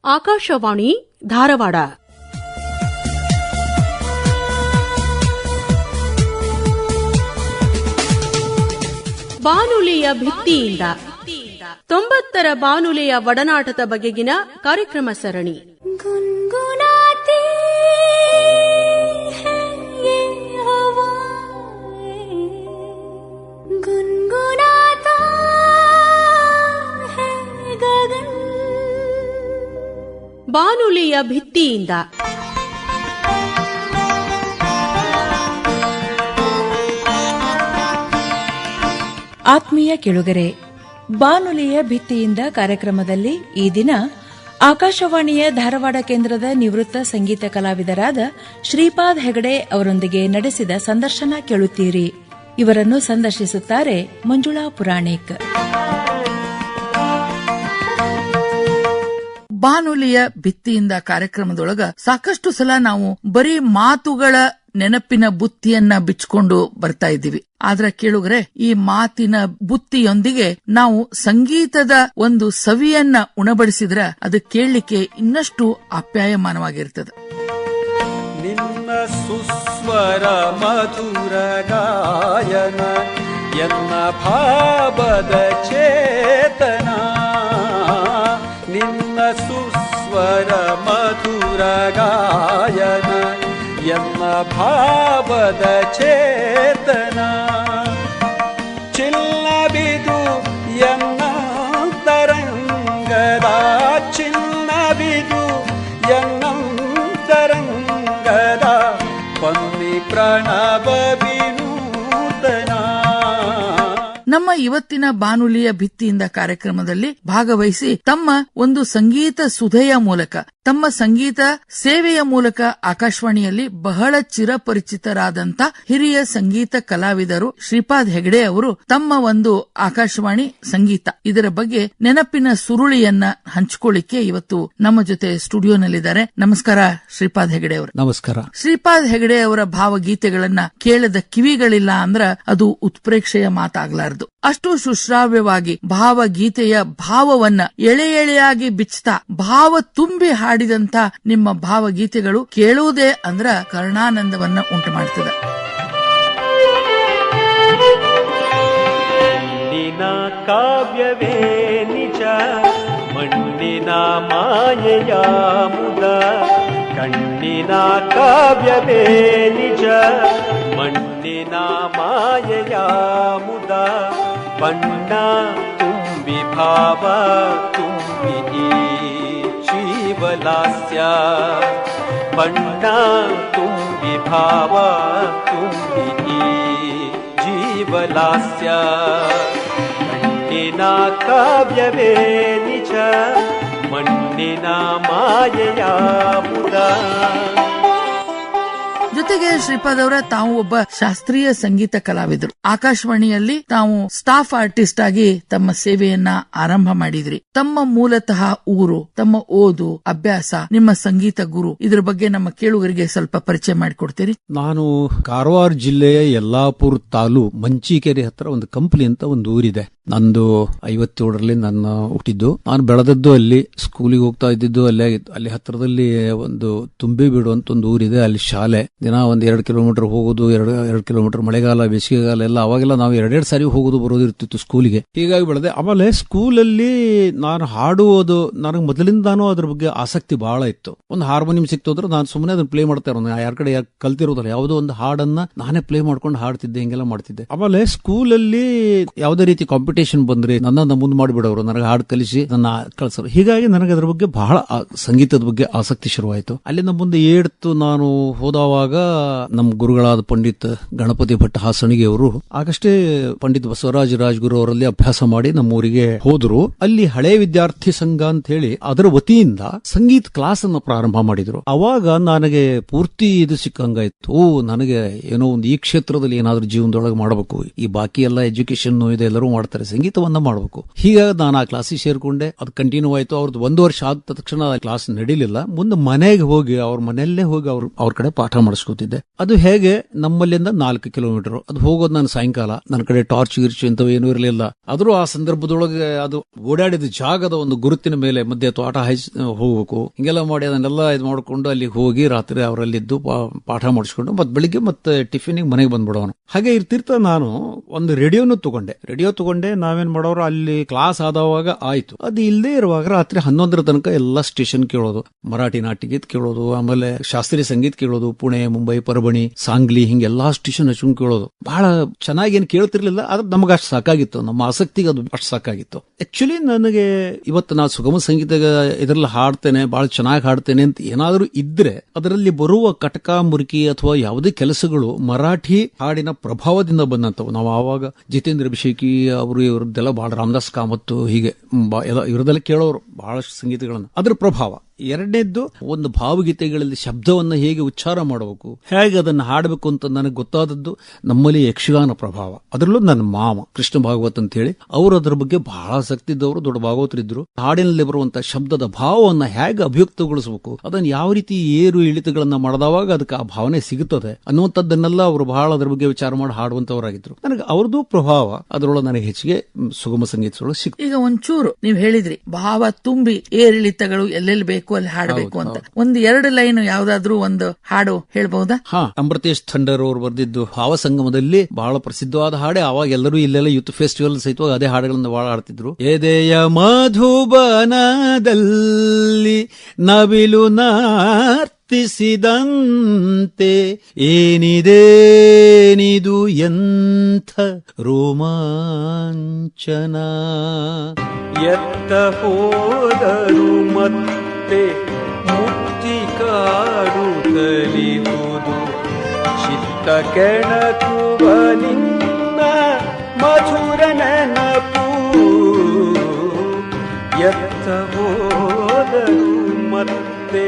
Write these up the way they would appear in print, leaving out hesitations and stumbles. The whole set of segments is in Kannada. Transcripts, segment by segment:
ಆಕಾಶವಾಣಿ ಧಾರವಾಡ. ಬಾನುಲಿಯ ಭಿತ್ತಿಯಿಂದ 90ರ ಬಾನುಲಿಯ ಒಡನಾಟದ ಬಗೆಗಿನ ಕಾರ್ಯಕ್ರಮ ಸರಣಿ. ಗುನ್ಗುನಾತೆ ಹೈ ಯೇ ಹವಾ, ಗುನ್ಗುನಾತಾ ಹೈ ಗಗನ್. ಬಾನುಲಿಯ ಭಿತ್ತಿಯಿಂದ ಆತ್ಮೀಯ ಕೇಳುಗರೆ, ಬಾನುಲಿಯ ಭಿತ್ತಿಯಿಂದ ಕಾರ್ಯಕ್ರಮದಲ್ಲಿ ಈ ದಿನ ಆಕಾಶವಾಣಿಯ ಧಾರವಾಡ ಕೇಂದ್ರದ ನಿವೃತ್ತ ಸಂಗೀತ ಕಲಾವಿದರಾದ ಶ್ರೀಪಾದ್ ಹೆಗಡೆ ಅವರೊಂದಿಗೆ ನಡೆಸಿದ ಸಂದರ್ಶನ ಕೇಳುತ್ತೀರಿ. ಇವರನ್ನು ಸಂದರ್ಶಿಸುತ್ತಾರೆ ಮಂಜುಳಾ ಪುರಾಣಿಕ್. ಬಾನುಲಿಯ ಭಿತ್ತಿಯಿಂದ ಕಾರ್ಯಕ್ರಮದೊಳಗ ಸಾಕಷ್ಟು ಸಲ ನಾವು ಬರೀ ಮಾತುಗಳ ನೆನಪಿನ ಬುತ್ತಿಯನ್ನ ಬಿಚ್ಕೊಂಡು ಬರ್ತಾ ಇದ್ದೀವಿ. ಆದ್ರೆ ಕೇಳುಗರೆ, ಈ ಮಾತಿನ ಬುತ್ತಿಯೊಂದಿಗೆ ನಾವು ಸಂಗೀತದ ಒಂದು ಸವಿಯನ್ನ ಉಣಬಡಿಸಿದ್ರ ಅದು ಕೇಳಲಿಕ್ಕೆ ಇನ್ನಷ್ಟು ಆಪ್ಯಾಯಮಾನವಾಗಿರ್ತದೆ. ನಿನ್ನ ಸುಸ್ವರ ಮಧುರ ಗಾಯನ ಎನ್ನ ಭಾವದ ಚೇತನ, ನಿನ್ನ ಸುಸ್ವರ ಮಧುರ ಗಾಯನ ಎನ್ನ ಭಾವದ ಚೇತನ, ಚಿನ್ನಬಿದು ಎನ್ನ ತರಂಗದ ಚಿನ್ನಬಿದು ಎನ್ನ ತರಂಗದ ಪನ್ನಿ ಪ್ರಣವ ವಿನೂತನ. ನಮ್ಮ ಇವತ್ತಿನ ಬಾನುಲಿಯ ಭಿತ್ತಿಯಿಂದ ಕಾರ್ಯಕ್ರಮದಲ್ಲಿ ಭಾಗವಹಿಸಿ ತಮ್ಮ ಒಂದು ಸಂಗೀತ ಸುಧೆಯ ಮೂಲಕ, ತಮ್ಮ ಸಂಗೀತ ಸೇವೆಯ ಮೂಲಕ ಆಕಾಶವಾಣಿಯಲ್ಲಿ ಬಹಳ ಚಿರಪರಿಚಿತರಾದಂತ ಹಿರಿಯ ಸಂಗೀತ ಕಲಾವಿದರು ಶ್ರೀಪಾದ್ ಹೆಗಡೆ ಅವರು ತಮ್ಮ ಒಂದು ಆಕಾಶವಾಣಿ ಸಂಗೀತ ಇದರ ಬಗ್ಗೆ ನೆನಪಿನ ಸುರುಳಿಯನ್ನ ಹಂಚಿಕೊಳ್ಳಿಕ್ಕೆ ಇವತ್ತು ನಮ್ಮ ಜೊತೆ ಸ್ಟುಡಿಯೋನಲ್ಲಿದ್ದಾರೆ. ನಮಸ್ಕಾರ ಶ್ರೀಪಾದ್ ಹೆಗಡೆ ಅವರು. ನಮಸ್ಕಾರ. ಶ್ರೀಪಾದ್ ಹೆಗಡೆ ಅವರ ಭಾವಗೀತೆಗಳನ್ನ ಕೇಳದ ಕಿವಿಗಳಿಲ್ಲ ಅಂದ್ರ ಅದು ಉತ್ಪ್ರೇಕ್ಷೆಯ ಮಾತಾಗ್ಲಾರ್ದು. ಅಷ್ಟು ಸುಶ್ರಾವ್ಯವಾಗಿ ಭಾವಗೀತೆಯ ಭಾವವನ್ನ ಎಳೆ ಎಳೆಯಾಗಿ ಬಿಚ್ತಾ ಭಾವ ತುಂಬಿ ಹಾಡಿದಂತ ನಿಮ್ಮ ಭಾವಗೀತೆಗಳು ಕೇಳುವುದೇ ಅಂದ್ರ ಕರ್ಣಾನಂದವನ್ನ ಉಂಟು ಮಾಡ್ತದೆ. ಮಣ್ಣಿನ ಕಾವ್ಯವೇ ನಿಜ, ಮಣ್ಣಿನ ಮಾಯೆಯ ಮುದ, ಕಣ್ಣಿನ ಕಾವ್ಯವೇ ನಿಜ, ಮಣ್ಣಿನ ಮಾಯೆಯ ಮುದ, ಬಣ್ಣ ತುಂಬಿ ಭಾವ ತುಂಬಿ ಜೀವಲಾಸ್ಯ, ಬಣ್ಣ ತುಂಬಿ ಭಾವ ತುಂಬಿ ಜೀವಲಾಸ್ಯ, ಮಣ್ಣಿನ ಕಾವ್ಯವೇ ನಿಜ, ಮಣ್ಣಿನ ಮಾಯೆಯ ಮುದ. ಜೊತೆಗೆ ಶ್ರೀಪಾದ್ ಅವರ ತಾವು ಒಬ್ಬ ಶಾಸ್ತ್ರೀಯ ಸಂಗೀತ ಕಲಾವಿದರು. ಆಕಾಶವಾಣಿಯಲ್ಲಿ ತಾವು ಸ್ಟಾಫ್ ಆರ್ಟಿಸ್ಟ್ ಆಗಿ ತಮ್ಮ ಸೇವೆಯನ್ನ ಆರಂಭ ಮಾಡಿದ್ರಿ. ತಮ್ಮ ಮೂಲತಃ ಊರು, ತಮ್ಮ ಓದು, ಅಭ್ಯಾಸ, ನಿಮ್ಮ ಸಂಗೀತ ಗುರು, ಇದ್ರ ಬಗ್ಗೆ ನಮ್ಮ ಕೇಳುಗರಿಗೆ ಸ್ವಲ್ಪ ಪರಿಚಯ ಮಾಡಿಕೊಡ್ತೀರಿ? ನಾನು ಕಾರವಾರ ಜಿಲ್ಲೆಯ ಯಲ್ಲಾಪುರ ತಾಲೂಕ್ ಮಂಚಿಕೆರೆ ಹತ್ರ ಒಂದು ಕಂಪ್ಲಿ ಅಂತ ಒಂದು ಊರಿದೆ. ನಂದು 57ರಲ್ಲಿ ನನ್ನ ಹುಟ್ಟಿದ್ದು. ನಾನು ಬೆಳೆದದ್ದು ಅಲ್ಲಿ, ಸ್ಕೂಲಿಗೆ ಹೋಗ್ತಾ ಇದ್ದಿದ್ದು ಅಲ್ಲೇ. ಅಲ್ಲಿ ಹತ್ರದಲ್ಲಿ ಒಂದು ತುಂಬಿ ಬೀಡು ಅಂತ ಒಂದು ಊರಿದೆ, ಅಲ್ಲಿ ಶಾಲೆ. ದಿನ ಒಂದ್ 2 ಕಿಲೋಮೀಟರ್ ಹೋಗೋದು, 2 ಕಿಲೋಮೀಟರ್ ಮಳೆಗಾಲ ಬೇಸಿಗೆಗಾಲ ಎಲ್ಲ. ಅವಾಗೆಲ್ಲ ನಾವು 2 ಸಾರಿ ಹೋಗೋದು ಬರೋದು ಇರ್ತಿತ್ತು ಸ್ಕೂಲಿಗೆ. ಹೀಗಾಗಿ ಬೆಳೆದೆ. ಆಮೇಲೆ ಸ್ಕೂಲಲ್ಲಿ ನಾನು ಹಾಡುವುದು, ನನಗೆ ಮೊದಲಿಂದಾನು ಅದ್ರ ಬಗ್ಗೆ ಆಸಕ್ತಿ ಬಹಳ ಇತ್ತು. ಒಂದು ಹಾರ್ಮೋನಿಯಂ ಸಿಕ್ತೋದ್ರೆ ನಾನು ಸುಮ್ಮನೆ ಅದನ್ನ ಪ್ಲೇ ಮಾಡ್ತಾ ಇರೋದು. ಯಾರ ಕಡೆ ಕಲ್ತಿರೋದಲ್ಲ, ಯಾವುದೋ ಒಂದು ಹಾಡನ್ನ ನಾನೇ ಪ್ಲೇ ಮಾಡ್ಕೊಂಡು ಹಾಡ್ತಿದ್ದೆ, ಹಿಂಗೆಲ್ಲ ಮಾಡ್ತಿದ್ದೆ. ಆಮೇಲೆ ಸ್ಕೂಲಲ್ಲಿ ಯಾವುದೇ ರೀತಿ ಕಾಂಪಿಟೇಷನ್ ಬಂದ್ರೆ ನನ್ನ ಮುಂದೆ ಮಾಡಿಬಿಡೋರು, ನನಗೆ ಹಾಡು ಕಲಿಸಿ ನನ್ನ ಕಳ್ಸೋರು. ಹೀಗಾಗಿ ನನಗೆ ಅದ್ರ ಬಗ್ಗೆ ಬಹಳ ಸಂಗೀತದ ಬಗ್ಗೆ ಆಸಕ್ತಿ ಶುರುವಾಯಿತು. ಅಲ್ಲಿಂದ ಮುಂದೆ ಏಡ್ತು. ನಾನು ಹೋದವಾಗ ನಮ್ಮ ಗುರುಗಳಾದ ಪಂಡಿತ್ ಗಣಪತಿ ಭಟ್ ಹಾಸಣಿಗೆ ಅವರು ಆಗಷ್ಟೇ ಪಂಡಿತ್ ಬಸವರಾಜ ರಾಜ್ಗುರು ಅವರಲ್ಲಿ ಅಭ್ಯಾಸ ಮಾಡಿ ನಮ್ಮೂರಿಗೆ ಹೋದ್ರು. ಅಲ್ಲಿ ಹಳೆ ವಿದ್ಯಾರ್ಥಿ ಸಂಘ ಅಂತ ಹೇಳಿ ಅದರ ವತಿಯಿಂದ ಸಂಗೀತ ಕ್ಲಾಸ್ ಅನ್ನು ಪ್ರಾರಂಭ ಮಾಡಿದ್ರು. ಅವಾಗ ನನಗೆ ಪೂರ್ತಿ ಇದು ಸಿಕ್ಕಂಗಾಯ್ತು. ನನಗೆ ಏನೋ ಒಂದು ಈ ಕ್ಷೇತ್ರದಲ್ಲಿ ಏನಾದ್ರೂ ಜೀವನದೊಳಗೆ ಮಾಡಬೇಕು, ಈ ಬಾಕಿ ಎಲ್ಲ ಎಜುಕೇಶನ್ ಇದೆ ಎಲ್ಲರೂ ಮಾಡ್ತಾರೆ, ಸಂಗೀತವನ್ನ ಮಾಡಬೇಕು. ಹೀಗಾಗಿ ನಾನು ಆ ಕ್ಲಾಸಿಗೆ ಸೇರ್ಕೊಂಡೆ. ಅದು ಕಂಟಿನ್ಯೂ ಆಯ್ತು. ಅವ್ರದ್ದು 1 ವರ್ಷ ಆದ ತಕ್ಷಣ ಕ್ಲಾಸ್ ನಡೀಲಿಲ್ಲ. ಮುಂದೆ ಮನೆಗೆ ಹೋಗಿ ಅವ್ರ ಮನೆಯಲ್ಲೇ ಹೋಗಿ ಅವ್ರ ಕಡೆ ಪಾಠ ಮಾಡಿಸ್ಕೊತಿದ್ದೆ. ಹೋಗ್ತಿದ್ದೆ. ಅದು ಹೇಗೆ ನಮ್ಮಲ್ಲಿಂದ 4 ಕಿಲೋಮೀಟರ್ ಅದು ಹೋಗೋದು. ನಾನು ಸಾಯಂಕಾಲ ನನ್ನ ಕಡೆ ಟಾರ್ಚ್ ಗಿರ್ಚಿ ಅಂತೂ ಏನೂ ಇರಲಿಲ್ಲ. ಆದ್ರೂ ಆ ಸಂದರ್ಭದೊಳಗೆ ಅದು ಓಡಾಡಿದ ಜಾಗದ ಒಂದು ಗುರುತಿನ ಮೇಲೆ ಮಧ್ಯೆ ತೋಟ ಹೋಗ್ಬೇಕು, ಹಿಂಗೆಲ್ಲ ಮಾಡಿ ಅದನ್ನೆಲ್ಲ ಇದು ಮಾಡ್ಕೊಂಡು ಅಲ್ಲಿ ಹೋಗಿ ರಾತ್ರಿ ಅವರಲ್ಲಿದ್ದು ಪಾಠ ಮಾಡಿಸ್ಕೊಂಡು ಮತ್ತೆ ಬೆಳಿಗ್ಗೆ ಮತ್ತೆ ಟಿಫಿನಿಗೆ ಮನೆಗೆ ಬಂದ್ಬಿಡೋನು. ಹಾಗೆ ಇರ್ತಿರ್ತ ನಾನು ಒಂದು ರೇಡಿಯೋ ತಗೊಂಡೆ. ನಾವೇನ್ ಮಾಡೋರು ಅಲ್ಲಿ ಕ್ಲಾಸ್ ಆದವಾಗ ಆಯ್ತು. ಅದು ಇಲ್ಲದೆ ಇರುವಾಗ ರಾತ್ರಿ 11 ತನಕ ಎಲ್ಲ ಸ್ಟೇಷನ್ ಕೇಳೋದು, ಮರಾಠಿ ನಾಟ್ಯಗೀತ್ ಕೇಳೋದು, ಆಮೇಲೆ ಶಾಸ್ತ್ರೀಯ ಸಂಗೀತ ಕೇಳೋದು, ಪುಣೆ, ಮುಂಬೈ, ಪರಬಣಿ, ಸಾಂಗ್ಲಿ ಹಿಂಗೆಲ್ಲಾ ಸ್ಟೇಷನ್ ಹಚ್ಕೊಂಡು ಕೇಳೋದು. ಬಹಳ ಚೆನ್ನಾಗಿ ಏನ್ ಕೇಳ್ತಿರ್ಲಿಲ್ಲ, ಆದ್ರೆ ನಮಗ ಅಷ್ಟು ಸಾಕಾಗಿತ್ತು, ನಮ್ಮ ಆಸಕ್ತಿಗೆ ಅದು ಅಷ್ಟು ಸಾಕಾಗಿತ್ತು. ಆಕ್ಚುಲಿ ನನಗೆ ಇವತ್ತು ನಾನು ಸುಗಮ ಸಂಗೀತ ಇದರಲ್ಲಿ ಹಾಡ್ತೇನೆ, ಬಹಳ ಚೆನ್ನಾಗಿ ಹಾಡ್ತೇನೆ ಅಂತ ಏನಾದ್ರೂ ಇದ್ರೆ ಅದರಲ್ಲಿ ಬರುವ ಕಟಕ ಮುರುಕಿ ಅಥವಾ ಯಾವುದೇ ಕೆಲಸಗಳು ಮರಾಠಿ ಹಾಡಿನ ಪ್ರಭಾವದಿಂದ ಬಂದಂತವು. ನಾವು ಆವಾಗ ಜಿತೇಂದ್ರ ಅಭಿಷೇಕಿ ಅವರು ಇವರದ್ದೆಲ್ಲ ಬಹಳ ರಾಮದಾಸ್ ಕಾಮತ್ ಹೀಗೆ ಇವರದೆಲ್ಲ ಕೇಳೋರು ಬಹಳಷ್ಟು ಸಂಗೀತಗಳನ್ನು, ಅದ್ರ ಪ್ರಭಾವ. ಎರಡನೇದ್ದು ಒಂದು ಭಾವಗೀತೆಗಳಲ್ಲಿ ಶಬ್ದವನ್ನು ಹೇಗೆ ಉಚ್ಚಾರ ಮಾಡಬೇಕು, ಹೇಗೆ ಅದನ್ನು ಹಾಡಬೇಕು ಅಂತ ನನಗೆ ಗೊತ್ತಾದದ್ದು ನಮ್ಮಲ್ಲಿ ಯಕ್ಷಗಾನ ಪ್ರಭಾವ. ಅದರಲ್ಲೂ ನನ್ನ ಮಾಮ ಕೃಷ್ಣ ಭಾಗವತ್ ಅಂತ ಹೇಳಿ ಅವರು ಅದರ ಬಗ್ಗೆ ಬಹಳ ಆಸಕ್ತಿ ಇದ್ದವರು, ದೊಡ್ಡ ಭಾಗವತರಿದ್ರು. ಹಾಡಿನಲ್ಲಿ ಬರುವಂತಹ ಶಬ್ದದ ಭಾವವನ್ನು ಹೇಗೆ ಅಭಿವ್ಯಕ್ತಗೊಳಿಸಬೇಕು, ಅದನ್ನು ಯಾವ ರೀತಿ ಏರು ಇಳಿತಗಳನ್ನ ಮಾಡಿದವಾಗ ಅದಕ್ಕೆ ಆ ಭಾವನೆ ಸಿಗುತ್ತದೆ ಅನ್ನುವಂಥದ್ದನ್ನೆಲ್ಲ ಅವರು ಬಹಳ ಅದರ ಬಗ್ಗೆ ವಿಚಾರ ಮಾಡಿ ಹಾಡುವಂತವರಾಗಿದ್ರು. ನನಗೆ ಅವ್ರದ್ದು ಪ್ರಭಾವ ಅದರೊಳಗೆ ನನಗೆ ಹೆಚ್ಚಿಗೆ ಸುಗಮ ಸಂಗೀತದೊಳಗೆ ಸಿಕ್ತು. ಈಗ ಒಂಚೂರು ನೀವು ಹೇಳಿದ್ರಿ ಭಾವ ತುಂಬಿ ಏರಿಳಿತಗಳು ಎಲ್ಲೆಲ್ಲಿ ಬೇಕು ಅಲ್ಲಿ ಹಾಡಬೇಕು ಅಂತ. ಒಂದು 2 ಲೈನ್ ಯಾವ್ದಾದ್ರು ಒಂದು ಹಾಡು ಹೇಳ್ಬಹುದಾ? ಅಮೃತೇಶ್ ಥಂಡರ್ ಅವರು ಬರೆದಿದ್ದು ಭಾವ ಸಂಗಮದಲ್ಲಿ ಬಹಳ ಪ್ರಸಿದ್ಧವಾದ ಹಾಡೆ. ಅವಾಗ ಎಲ್ಲರೂ ಇಲ್ಲೆಲ್ಲ ಯೂತ್ ಫೆಸ್ಟಿವಲ್ ಸಹಿತವಾಗಿ ಅದೇ ಹಾಡುಗಳನ್ನು ಬಹಳ ಹಾಡ್ತಿದ್ರು. ಎದೆಯ ಮಧುಬನದಲ್ಲಿ ನವಿಲು ನಾರ್ತಿಸಿದಂತೆ ಏನಿದೇನಿದು ಎಂಥ ರೋಮಾಂಚನ. ಎತ್ತ ಹೋದರು ಮತ್ತೆ ಮುಕ್ತಿ ಕಾಡುತ್ತಲಿಹುದು, ಚಿತ್ತ ಕೆಣಕುವ ನಿನ್ನ ಮಧುರ ನೆನಪು. ಎತ್ತ ಹೋದರು ಮತ್ತೆ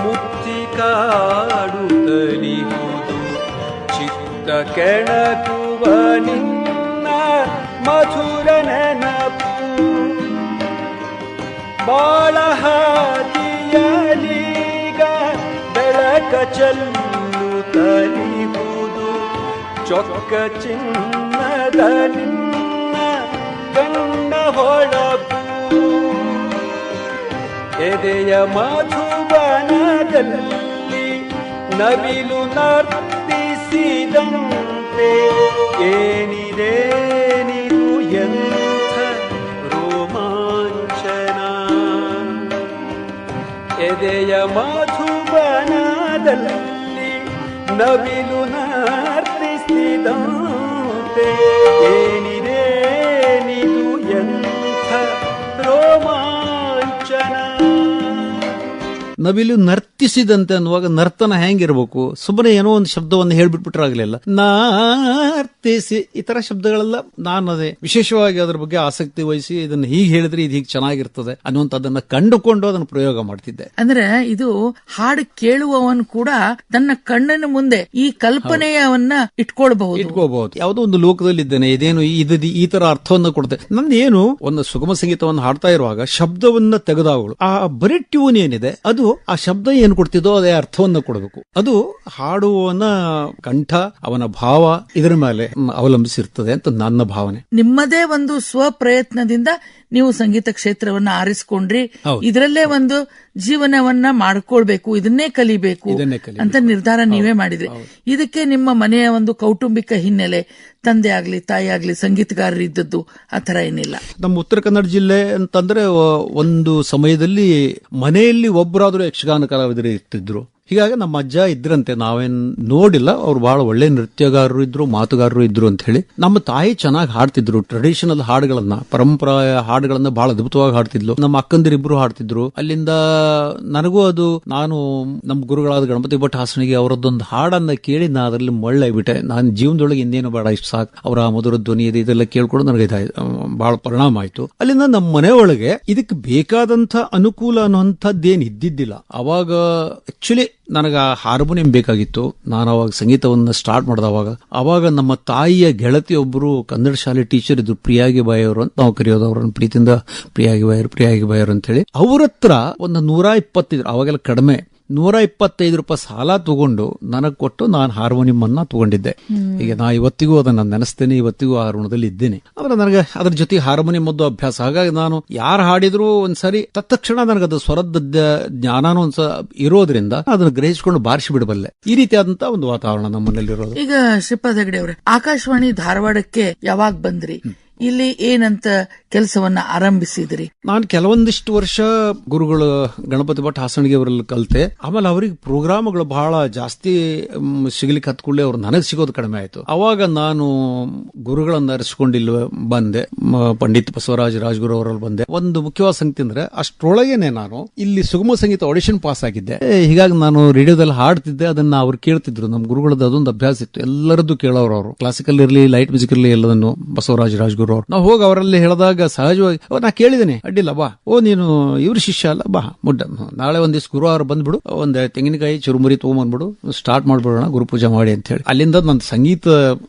ಮುಕ್ತಿ ಕಾಡುತ್ತಲಿಹುದು, ಚಿತ್ತ ಕೆಣಕುವ ನಿನ್ನ ಮಧುರ ನೆನಪು. ಬಾಳ ಹಾದಿಯಲೀಗ ಬೆಳಕ ಚೆಲ್ಲುತ್ತಲಿಹುದು, ಚೊಕ್ಕ ಚಿನ್ನದ ನಿನ್ನ ಗಣ್ಣ ಹೊಳಪು. ಎದೆಯ ಮಧುಬನದಲ್ಲಿ ನವಿಲು ನರ್ತಿಸಿದಂತೆ ಏನಿದೇನಿದು ಎಂಥ ರೋಮಾಂಚನ. ಎದೆಯ ಮಧುಬನದಲ್ಲಿ ನವಿಲು ನರ್ತಿಸಿದಂತೆ ಏನಿದೇನಿದು ಎಂಥ ರೋಮಾಂಚನ. ನವಿಲು ನರ್ತಿಸಿದಂತೆ ಅನ್ನುವಾಗ ನರ್ತನ ಹೆಂಗಿರ್ಬೇಕು, ಸುಮ್ಮನೆ ಏನೋ ಒಂದು ಶಬ್ದವನ್ನು ಹೇಳ್ಬಿಟ್ಬಿಟ್ರೆ ಆಗಲಿಲ್ಲ. ನರ್ತಿಸಿ ಈ ತರ ಶಬ್ದಗಳೆಲ್ಲ ನಾನು ಅದೇ ವಿಶೇಷವಾಗಿ ಅದರ ಬಗ್ಗೆ ಆಸಕ್ತಿ ವಹಿಸಿ ಇದನ್ನು ಹೀಗೆ ಹೇಳಿದ್ರೆ ಇದು ಹೀಗೆ ಚೆನ್ನಾಗಿರ್ತದೆ ಅನ್ನುವಂಥದ್ದನ್ನ ಕಂಡುಕೊಂಡು ಅದನ್ನು ಪ್ರಯೋಗ ಮಾಡ್ತಿದ್ದೆ. ಅಂದ್ರೆ ಇದು ಹಾಡು ಕೇಳುವವನು ಕೂಡ ತನ್ನ ಕಣ್ಣಿನ ಮುಂದೆ ಈ ಕಲ್ಪನೆಯವನ್ನ ಇಟ್ಕೊಳ್ಬಹುದು. ಯಾವುದೋ ಒಂದು ಲೋಕದಲ್ಲಿ ಇದ್ದೇನೆ, ಇದೇನು ಈ ತರ ಅರ್ಥವನ್ನ ಕೊಡುತ್ತೆ. ನಂದು ಏನು ಒಂದು ಸುಗಮ ಸಂಗೀತವನ್ನು ಹಾಡ್ತಾ ಇರುವಾಗ ಶಬ್ದವನ್ನ ತೆಗೆದಾಗಳು ಆ ಬರೀ ಟ್ಯೂನ್ ಏನಿದೆ ಅದು ಆ ಶಬ್ದ ಏನು ಕೊಡ್ತಿದ್ದೋ ಅದೇ ಅರ್ಥವನ್ನ ಕೊಡಬೇಕು. ಅದು ಹಾಡುವವನ ಕಂಠ, ಅವನ ಭಾವ ಇದರ ಮೇಲೆ ಅವಲಂಬಿಸಿರ್ತದೆ ಅಂತ ನನ್ನ ಭಾವನೆ. ನಿಮ್ಮದೇ ಒಂದು ಸ್ವಪ್ರಯತ್ನದಿಂದ ನೀವು ಸಂಗೀತ ಕ್ಷೇತ್ರವನ್ನ ಆರಿಸಿಕೊಂಡ್ರಿ, ಇದರಲ್ಲೇ ಒಂದು ಜೀವನವನ್ನ ಮಾಡ್ಕೊಳ್ಬೇಕು, ಇದನ್ನೇ ಕಲಿಬೇಕು ಅಂತ ನಿರ್ಧಾರ ನೀವೇ ಮಾಡಿದ್ರಿ. ಇದಕ್ಕೆ ನಿಮ್ಮ ಮನೆಯ ಒಂದು ಕೌಟುಂಬಿಕ ಹಿನ್ನೆಲೆ, ತಂದೆ ಆಗ್ಲಿ ತಾಯಿ ಆಗ್ಲಿ ಸಂಗೀತಗಾರರು ಇದ್ದದ್ದು ಆತರ ಏನಿಲ್ಲ? ನಮ್ಮ ಉತ್ತರ ಕನ್ನಡ ಜಿಲ್ಲೆ ಅಂತಂದ್ರೆ ಒಂದು ಸಮಯದಲ್ಲಿ ಮನೆಯಲ್ಲಿ ಒಬ್ಬರಾದ್ರೂ ಯಕ್ಷಗಾನ ಕಲಾವಿದರು ಇರ್ತಿದ್ರು. ಹೀಗಾಗಿ ನಮ್ಮ ಅಜ್ಜ ಇದ್ರಂತೆ, ನಾವೇನ್ ನೋಡಿಲ್ಲ, ಅವ್ರು ಬಹಳ ಒಳ್ಳೆ ನೃತ್ಯಗಾರರು ಇದ್ರು, ಮಾತುಗಾರರು ಇದ್ರು ಅಂತ ಹೇಳಿ. ನಮ್ಮ ತಾಯಿ ಚೆನ್ನಾಗಿ ಹಾಡ್ತಿದ್ರು, ಟ್ರೆಡಿಷನಲ್ ಹಾಡುಗಳನ್ನ, ಪರಂಪರಾ ಹಾಡುಗಳನ್ನ ಬಹಳ ಅದ್ಭುತವಾಗಿ ಹಾಡ್ತಿದ್ಲು. ನಮ್ಮ ಅಕ್ಕಂದಿರಿಬ್ರು ಹಾಡ್ತಿದ್ರು. ಅಲ್ಲಿಂದ ನನಗೂ ಅದು, ನಾನು ನಮ್ಮ ಗುರುಗಳಾದ ಗಣಪತಿ ಭಟ್ ಹಾಸನಿಗೆ ಅವರದ್ದೊಂದು ಹಾಡನ್ನ ಕೇಳಿ ನಾ ಅದರಲ್ಲಿ ಮಳ್ಳಾಗ್ಬಿಟ್ಟೆ. ನಾನು ಜೀವನದೊಳಗೆ ಇನ್ನೇನು ಬೇಡ, ಇಷ್ಟು ಸಾಕು, ಅವರ ಮಧುರ ಧ್ವನಿ ಇದೆಲ್ಲ ಕೇಳ್ಕೊಂಡು ನನಗೆ ಬಹಳ ಪರಿಣಾಮ ಆಯ್ತು. ಅಲ್ಲಿಂದ ನಮ್ಮ ಮನೆಯೊಳಗೆ ಇದಕ್ಕೆ ಬೇಕಾದಂತ ಅನುಕೂಲ ಅನ್ನುವಂಥದ್ದೇನು ಇದ್ದಿದ್ದಿಲ್ಲ. ಅವಾಗ ಆಕ್ಚುಲಿ ನನಗೆ ಹಾರ್ಮೋನಿಯಂ ಬೇಕಾಗಿತ್ತು. ನಾನು ಅವಾಗ ಸಂಗೀತವನ್ನು ಸ್ಟಾರ್ಟ್ ಮಾಡಿದವಾಗ ಅವಾಗ ನಮ್ಮ ತಾಯಿಯ ಗೆಳತಿಯೊಬ್ಬರು ಕನ್ನಡ ಶಾಲೆ ಟೀಚರ್ ಇದ್ರು, ಪ್ರಿಯಾಗಿ ಬಾಯಿ ಅವರು ಅಂತ ನಾವು ಕರೆಯೋದು ಅವರನ್ನು ಪ್ರೀತಿಯಿಂದ ಪ್ರಿಯಾಗಿ ಬಾಯರು ಅಂತ ಹೇಳಿ. ಅವ್ರ ಹತ್ರ ಒಂದು 120 ಅವಾಗೆಲ್ಲ ಕಡಿಮೆ 125 ಸಾಲ ತಗೊಂಡು ನನಗ್ ಕೊಟ್ಟು ನಾನು ಹಾರ್ಮೋನಿಯಂ ಅನ್ನ ತಗೊಂಡಿದ್ದೆ. ಈಗ ನಾ ಇವತ್ತಿಗೂ ಅದನ್ನ ನೆನೆಸ್ತೇನೆ, ಇವತ್ತಿಗೂ ಆ ಋಣದಲ್ಲಿ ಇದ್ದೇನೆ. ಆದ್ರೆ ನನಗೆ ಅದ್ರ ಜೊತೆ ಹಾರ್ಮೋನಿಯಂ ಒಂದು ಅಭ್ಯಾಸ. ಹಾಗಾಗಿ ನಾನು ಯಾರು ಹಾಡಿದ್ರು ಒಂದ್ಸರಿ ತತ್ಕ್ಷಣ ನನಗದು ಸ್ವರದ ಜ್ಞಾನನೂ ಇರೋದ್ರಿಂದ ಅದನ್ನು ಗ್ರಹಿಸಿಕೊಂಡು ಬಾರಿಸಿ ಬಿಡಬಲ್ಲೆ. ಈ ರೀತಿಯಾದಂತಹ ಒಂದು ವಾತಾವರಣ ನಮ್ಮಲ್ಲಿರೋದು. ಈಗ ಶ್ರೀಪಾದ್ ಹೆಗಡೆ ಅವರೇ, ಆಕಾಶವಾಣಿ ಧಾರವಾಡಕ್ಕೆ ಯಾವಾಗ ಬಂದ್ರಿ? ಇಲ್ಲಿ ಏನಂತ ಕೆಲಸವನ್ನ ಆರಂಭಿಸಿದ್ರಿ? ನಾನು ಕೆಲವೊಂದಿಷ್ಟು ವರ್ಷ ಗುರುಗಳು ಗಣಪತಿ ಭಟ್ ಹಾಸಣಿಗೆ ಅವರಲ್ಲಿ ಕಲಿತೆ. ಆಮೇಲೆ ಅವ್ರಿಗೆ ಪ್ರೋಗ್ರಾಮ್ಗಳು ಬಹಳ ಜಾಸ್ತಿ ಸಿಗ್ಲಿಕ್ಕೆ ಹತ್ಕೊಳ್ಳಿ ಅವ್ರು ನನಗೆ ಸಿಗೋದು ಕಡಿಮೆ ಆಯ್ತು. ಅವಾಗ ನಾನು ಗುರುಗಳನ್ನ ಅರಿಸಿಕೊಂಡು ಇಲ್ಲಿ ಬಂದೆ. ಪಂಡಿತ್ ಬಸವರಾಜ್ ರಾಜ್ಗುರು ಅವರಲ್ಲಿ ಬಂದೆ. ಒಂದು ಮುಖ್ಯವಾದ ಸಂಗತಿ ಅಂದ್ರೆ ಅಷ್ಟರೊಳಗೇನೆ ನಾನು ಇಲ್ಲಿ ಸುಗಮ ಸಂಗೀತ ಆಡಿಷನ್ ಪಾಸ್ ಆಗಿದ್ದೆ. ಹೀಗಾಗಿ ನಾನು ರೇಡಿಯೋದಲ್ಲಿ ಹಾಡ್ತಿದ್ದೆ, ಅದನ್ನ ಅವ್ರು ಕೇಳ್ತಿದ್ರು. ನಮ್ಮ ಗುರುಗಳದ್ದು ಅದೊಂದು ಅಭ್ಯಾಸ ಇತ್ತು, ಎಲ್ಲರದ್ದು ಕೇಳೋರು ಅವರು. ಕ್ಲಾಸಿಕಲ್ ಇರಲಿ, ಲೈಟ್ ಮ್ಯೂಸಿಕ್ ಇರಲಿ, ಎಲ್ಲದನ್ನು ಬಸವರಾಜ್ ರಾಜ್ಗುರು ನಾವು ಹೋಗಿ ಅವರಲ್ಲಿ ಹೇಳಿದಾಗ ಸಹಜವಾಗಿ ನಾ ಕೇಳಿದೇನೆ, ಅಡ್ಡಿಲ್ಲ ಬಾ, ನೀನು ಇವ್ರ ಶಿಷ್ಯ ಅಲ್ಲ, ಬಾ ಮುಡ್ಡ, ನಾಳೆ ಒಂದ್ ದಿವಸ ಗುರುವಾರ ಬಂದ್ಬಿಡು, ಒಂದ್ ತೆಂಗಿನಕಾಯಿ ಚುರುಮುರಿ ತಗೊಂಡ್ಬಂದ್ಬಿಡು, ಸ್ಟಾರ್ಟ್ ಮಾಡ್ಬಿಡೋಣ ಗುರುಪೂಜೆ ಮಾಡಿ ಅಂತ ಹೇಳಿ. ಅಲ್ಲಿಂದ ನನ್ನ ಸಂಗೀತ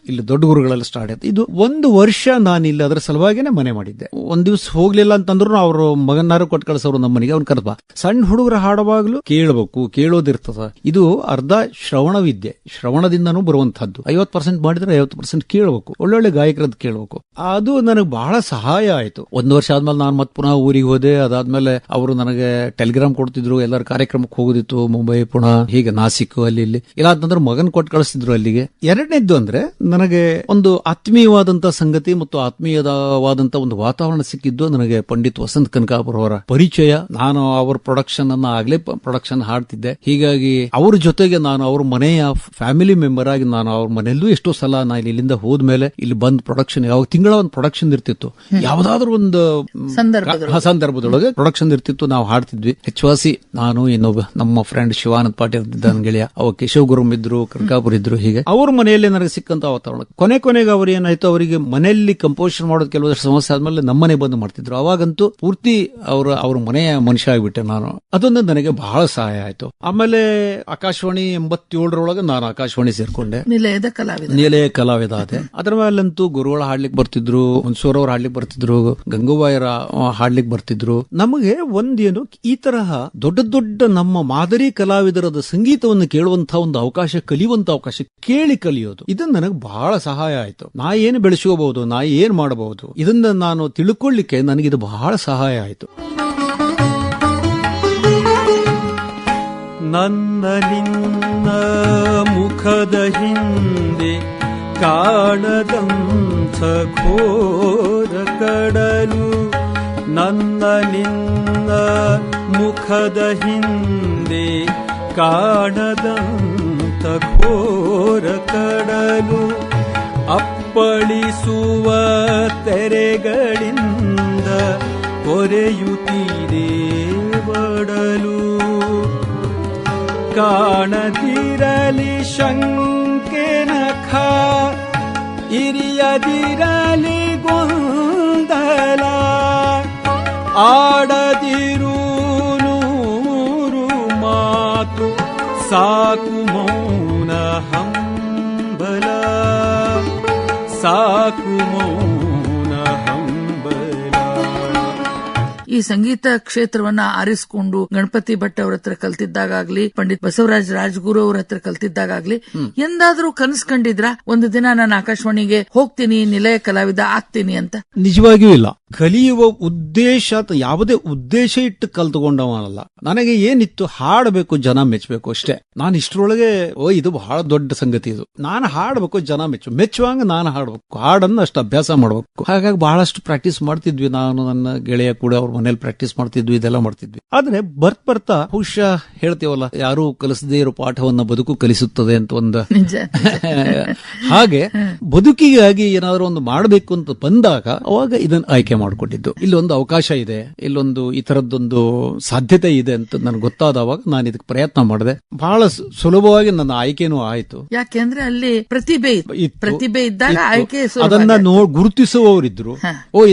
ಇಲ್ಲಿ ದೊಡ್ಡ ಗುರುಗಳೆಲ್ಲ ಸ್ಟಾರ್ಟ್ ಆಯ್ತು. ಇದು 1 ವರ್ಷ ನಾನು ಇಲ್ಲಿ ಅದರ ಸಲುವಾಗಿನೇ ಮನೆ ಮಾಡಿದ್ದೆ. ಒಂದ್ ದಿವ್ಸ ಹೋಗ್ಲಿಲ್ಲ ಅಂತಂದ್ರು ಅವ್ರು ಮಗನಾರು ಕೊಟ್ಟು ಕಳ್ಸೋರು ನಮ್ಮ ಮನೆಗೆ. ಅವ್ನು ಕರೆದ, ಸಣ್ಣ ಹುಡುಗರ ಹಾಡುವಾಗ್ಲೂ ಕೇಳಬೇಕು, ಕೇಳೋದಿರ್ತದ. ಇದು ಅರ್ಧ ಶ್ರವಣ ವಿದ್ಯೆ, ಶ್ರವಣದಿಂದನೂ ಬರುವಂತಹದ್ದು. 50% ಮಾಡಿದ್ರೆ 50% ಕೇಳಬೇಕು, ಒಳ್ಳೊಳ್ಳೆ ಗಾಯಕರದ್ದು ಕೇಳಬೇಕು. ಅದು ನನಗೆ ಬಹಳ ಸಹಾಯ ಆಯ್ತು. 1 ವರ್ಷ ಆದ್ಮೇಲೆ ನಾನು ಮತ್ತೆ ಪುನಃ ಊರಿಗೆ ಹೋದೆ. ಅದಾದ್ಮೇಲೆ ಅವರು ನನಗೆ ಟೆಲಿಗ್ರಾಮ್ ಕೊಡ್ತಿದ್ರು, ಎಲ್ಲರ ಕಾರ್ಯಕ್ರಮಕ್ಕೆ ಹೋಗೋದಿತ್ತು, ಮುಂಬೈ, ಪುಣೆ, ಹೀಗೆ ನಾಸಿಕ್, ಅಲ್ಲಿ ಇಲ್ಲಿ ಇಲ್ಲ ಅಂತಂದ್ರೆ ಮಗನ್ ಕೊಟ್ಟು ಕಳಿಸ್ತಿದ್ರು ಅಲ್ಲಿಗೆ. ಎರಡನೇದ್ದು ಅಂದ್ರೆ ನನಗೆ ಒಂದು ಆತ್ಮೀಯವಾದಂತಹ ಸಂಗತಿ ಮತ್ತು ಆತ್ಮೀಯವಾದಂತಹ ಒಂದು ವಾತಾವರಣ ಸಿಕ್ಕಿದ್ದು ನನಗೆ ಪಂಡಿತ್ ವಸಂತ್ ಕನಕಾಪುರ ಅವರ ಪರಿಚಯ. ನಾನು ಅವ್ರ ಪ್ರೊಡಕ್ಷನ್ ಅನ್ನ ಆಗ್ಲೇ ಪ್ರೊಡಕ್ಷನ್ ಹಾಡ್ತಿದ್ದೆ. ಹೀಗಾಗಿ ಅವ್ರ ಜೊತೆಗೆ ನಾನು ಅವ್ರ ಮನೆಯ ಫ್ಯಾಮಿಲಿ ಮೆಂಬರ್ ಆಗಿ ನಾನು ಅವ್ರ ಮನೆಯಲ್ಲೂ ಎಷ್ಟೋ ಸಲ ನಾನು ಇಲ್ಲಿಂದ ಹೋದ್ಮೇಲೆ ಇಲ್ಲಿ ಬಂದ್ ಪ್ರೊಡಕ್ಷನ್, ಯಾವಾಗ ತಿಂಗಳ ಒಂದು ಪ್ರೊಡಕ್ಷನ್ ಇರ್ತಿತ್ತು, ಯಾವ್ದಾದ್ರು ಒಂದು ಸಂದರ್ಭದೊಳಗೆ ಪ್ರೊಡಕ್ಷನ್ ಇರ್ತಿತ್ತು, ನಾವು ಹಾಡ್ತಿದ್ವಿ. ಹೆಚ್ಚುವಾಸಿ ನಾನು, ಇನ್ನೊಬ್ಬ ನಮ್ಮ ಫ್ರೆಂಡ್ ಶಿವಾನಂದ್ ಪಾಟೀಲ್ ಇದ್ದ ಗೆಳೆಯ, ಅವ ಕೇಶವ್ ಗುರುಮ್ ಇದ್ರು, ಕನಕಾಪುರ ಇದ್ರು. ಹೀಗೆ ಅವ್ರ ಮನೆಯಲ್ಲಿ ನನಗೆ ಸಿಕ್ಕಂತ ವಾತಾವರಣ. ಕೊನೆಗೆ ಅವ್ರು ಏನಾಯ್ತು, ಅವರಿಗೆ ಮನೆಯಲ್ಲಿ ಕಂಪೋಸಿಷನ್ ಮಾಡೋದು ಕೆಲವಷ್ಟು ಸಮಸ್ಯೆ ಆದ್ಮೇಲೆ ನಮ್ಮನೆ ಬಂದು ಮಾಡ್ತಿದ್ರು. ಅವಾಗಂತೂ ಪೂರ್ತಿ ಅವ್ರ ಮನೆಯ ಮನುಷ್ಯ ಆಗಿಬಿಟ್ಟೆ ನಾನು. ಅದೊಂದು ನನಗೆ ಬಹಳ ಸಹಾಯ ಆಯ್ತು. ಆಮೇಲೆ ಆಕಾಶವಾಣಿ 87ರೊಳಗೆ ನಾನು ಆಕಾಶವಾಣಿ ಸೇರ್ಕೊಂಡೆ, ನಿಲಯ ಕಲಾವಿದ ಆದೆ. ಅದರ ಮೇಲಂತೂ ಗುರುಗಳು ಹಾಡ್ಲಿಕ್ಕೆ ಬರ್ತಿದ್ರು, ಹುಣಸೂರ್ ಅವ್ರು ಹಾಡ್ಲಿಕ್ಕೆ ಬರ್ತಿದ್ರು, ಗಂಗೂಬಾಯರ ಹಾಡ್ಲಿಕ್ಕೆ ಬರ್ತಿದ್ರು. ನಮಗೆ ಒಂದೇನು, ಈ ತರಹ ದೊಡ್ಡ ದೊಡ್ಡ ನಮ್ಮ ಮಾದರಿ ಕಲಾವಿದರದ ಸಂಗೀತವನ್ನು ಕೇಳುವಂತಹ ಒಂದು ಅವಕಾಶ, ಕಲಿಯುವಂತ ಅವಕಾಶ, ಕಲಿಯೋದು, ಇದನ್ನ ನನಗೆ ಬಹಳ ಸಹಾಯ ಆಯ್ತು. ನಾ ಏನು ಬೆಳೆಸ್ಕೋಬಹುದು, ನಾ ಏನ್ ಮಾಡಬಹುದು, ಇದನ್ನ ನಾನು ತಿಳ್ಕೊಳ್ಳಿಕ್ಕೆ ನನಗಿದು ಬಹಳ ಸಹಾಯ ಆಯ್ತು. ನನ್ನ ನಿನ್ನ ಮುಖದ ಹಿಂದೆ ಕಾಣದಂಥ ಘೋರ ಕಡಲು, ನನ್ನ ನಿನ್ನ ಮುಖದ ಹಿಂದೆ ಕಾಣದಂಥ ಘೋರ ಕಡಲು, ಅಪ್ಪಳಿಸುವ ತೆರೆಗಳಿಂದ ಕೊರೆಯುತ್ತೀರೆ ಬಡಲು. ಕಾಣದಿರಲಿ ಶಂಕೆ ನಖ, ಇರಿಯದಿರಲಿ ಗೊಂದಲ, ಆಡದಿರು ನೂರು ಮಾತು, ಸಾಕು ಮೌನ ಹಂಬಲ, ಸಾಕು ಮೌನ ಹಂಬಲ. ಈ ಸಂಗೀತ ಕ್ಷೇತ್ರವನ್ನ ಆರಿಸಿಕೊಂಡು ಗಣಪತಿ ಭಟ್ ಅವ್ರ ಹತ್ರ ಕಲ್ತಿದ್ದಾಗಲಿ, ಪಂಡಿತ್ ಬಸವರಾಜ್ ರಾಜ್ಗುರು ಅವ್ರ ಹತ್ರ ಕಲ್ತಿದ್ದಾಗಲಿ ಎಂದಾದ್ರೂ ಕನಸು ಕಂಡಿದ್ರ ಒಂದು ದಿನ ನಾನು ಆಕಾಶವಾಣಿಗೆ ಹೋಗ್ತೀನಿ, ನಿಲಯ ಕಲಾವಿದ ಆಗ್ತೀನಿ ಅಂತ? ನಿಜವಾಗಿಯೂ ಇಲ್ಲ. ಕಲಿಯುವ ಉದ್ದೇಶ, ಯಾವುದೇ ಉದ್ದೇಶ ಇಟ್ಟು ಕಲ್ತುಕೊಂಡವನಲ್ಲ. ನನಗೆ ಏನಿತ್ತು, ಹಾಡಬೇಕು, ಜನ ಮೆಚ್ಚಬೇಕು ಅಷ್ಟೇ. ನಾನು ಇಷ್ಟರೊಳಗೆ ಇದು ಬಹಳ ದೊಡ್ಡ ಸಂಗತಿ. ಇದು ನಾನು ಹಾಡಬೇಕು, ಜನ ಮೆಚ್ಚುವಂಗ ನಾನು ಹಾಡಬೇಕು, ಹಾಡನ್ನು ಅಷ್ಟು ಅಭ್ಯಾಸ ಮಾಡಬೇಕು. ಹಾಗಾಗಿ ಬಹಳಷ್ಟು ಪ್ರಾಕ್ಟೀಸ್ ಮಾಡ್ತಿದ್ವಿ. ನಾನು ನನ್ನ ಗೆಳೆಯ ಕೂಡ ಅವ್ರ ಮನೇಲಿ ಪ್ರಾಕ್ಟೀಸ್ ಮಾಡ್ತಿದ್ವಿ, ಇದೆಲ್ಲ ಮಾಡ್ತಿದ್ವಿ. ಆದ್ರೆ ಬರ್ತಾ ಬಹುಶಃ ಹೇಳ್ತೀವಲ್ಲ, ಯಾರು ಕಲಿಸದೇ ಇರೋ ಪಾಠವನ್ನ ಬದುಕು ಕಲಿಸುತ್ತದೆ ಅಂತ ಒಂದು ಹಾಗೆ ಬದುಕಿಗಾಗಿ ಏನಾದ್ರು ಒಂದು ಮಾಡಬೇಕು ಅಂತ ಬಂದಾಗ ಅವಾಗ ಇದನ್ನ ಆಯ್ಕೆ ಮಾಡಿಕೊಂಡಿದ್ದು. ಇಲ್ಲೊಂದು ಅವಕಾಶ ಇದೆ, ಇಲ್ಲೊಂದು ಈ ತರದ್ದೊಂದು ಸಾಧ್ಯತೆ ಇದೆ ಅಂತ ನನಗೆ ಗೊತ್ತಾದವಾಗ ನಾನು ಇದಕ್ಕೆ ಪ್ರಯತ್ನ ಮಾಡಿದೆ. ಬಹಳ ಸುಲಭವಾಗಿ ನನ್ನ ಆಯ್ಕೆನೂ ಆಯ್ತು. ಯಾಕೆಂದ್ರೆ ಅಲ್ಲಿ ಪ್ರತಿಭೆ ಇದ್ದಾಗ ಆಯ್ಕೆ, ಅದನ್ನ ಗುರುತಿಸುವವರಿದ್ರು.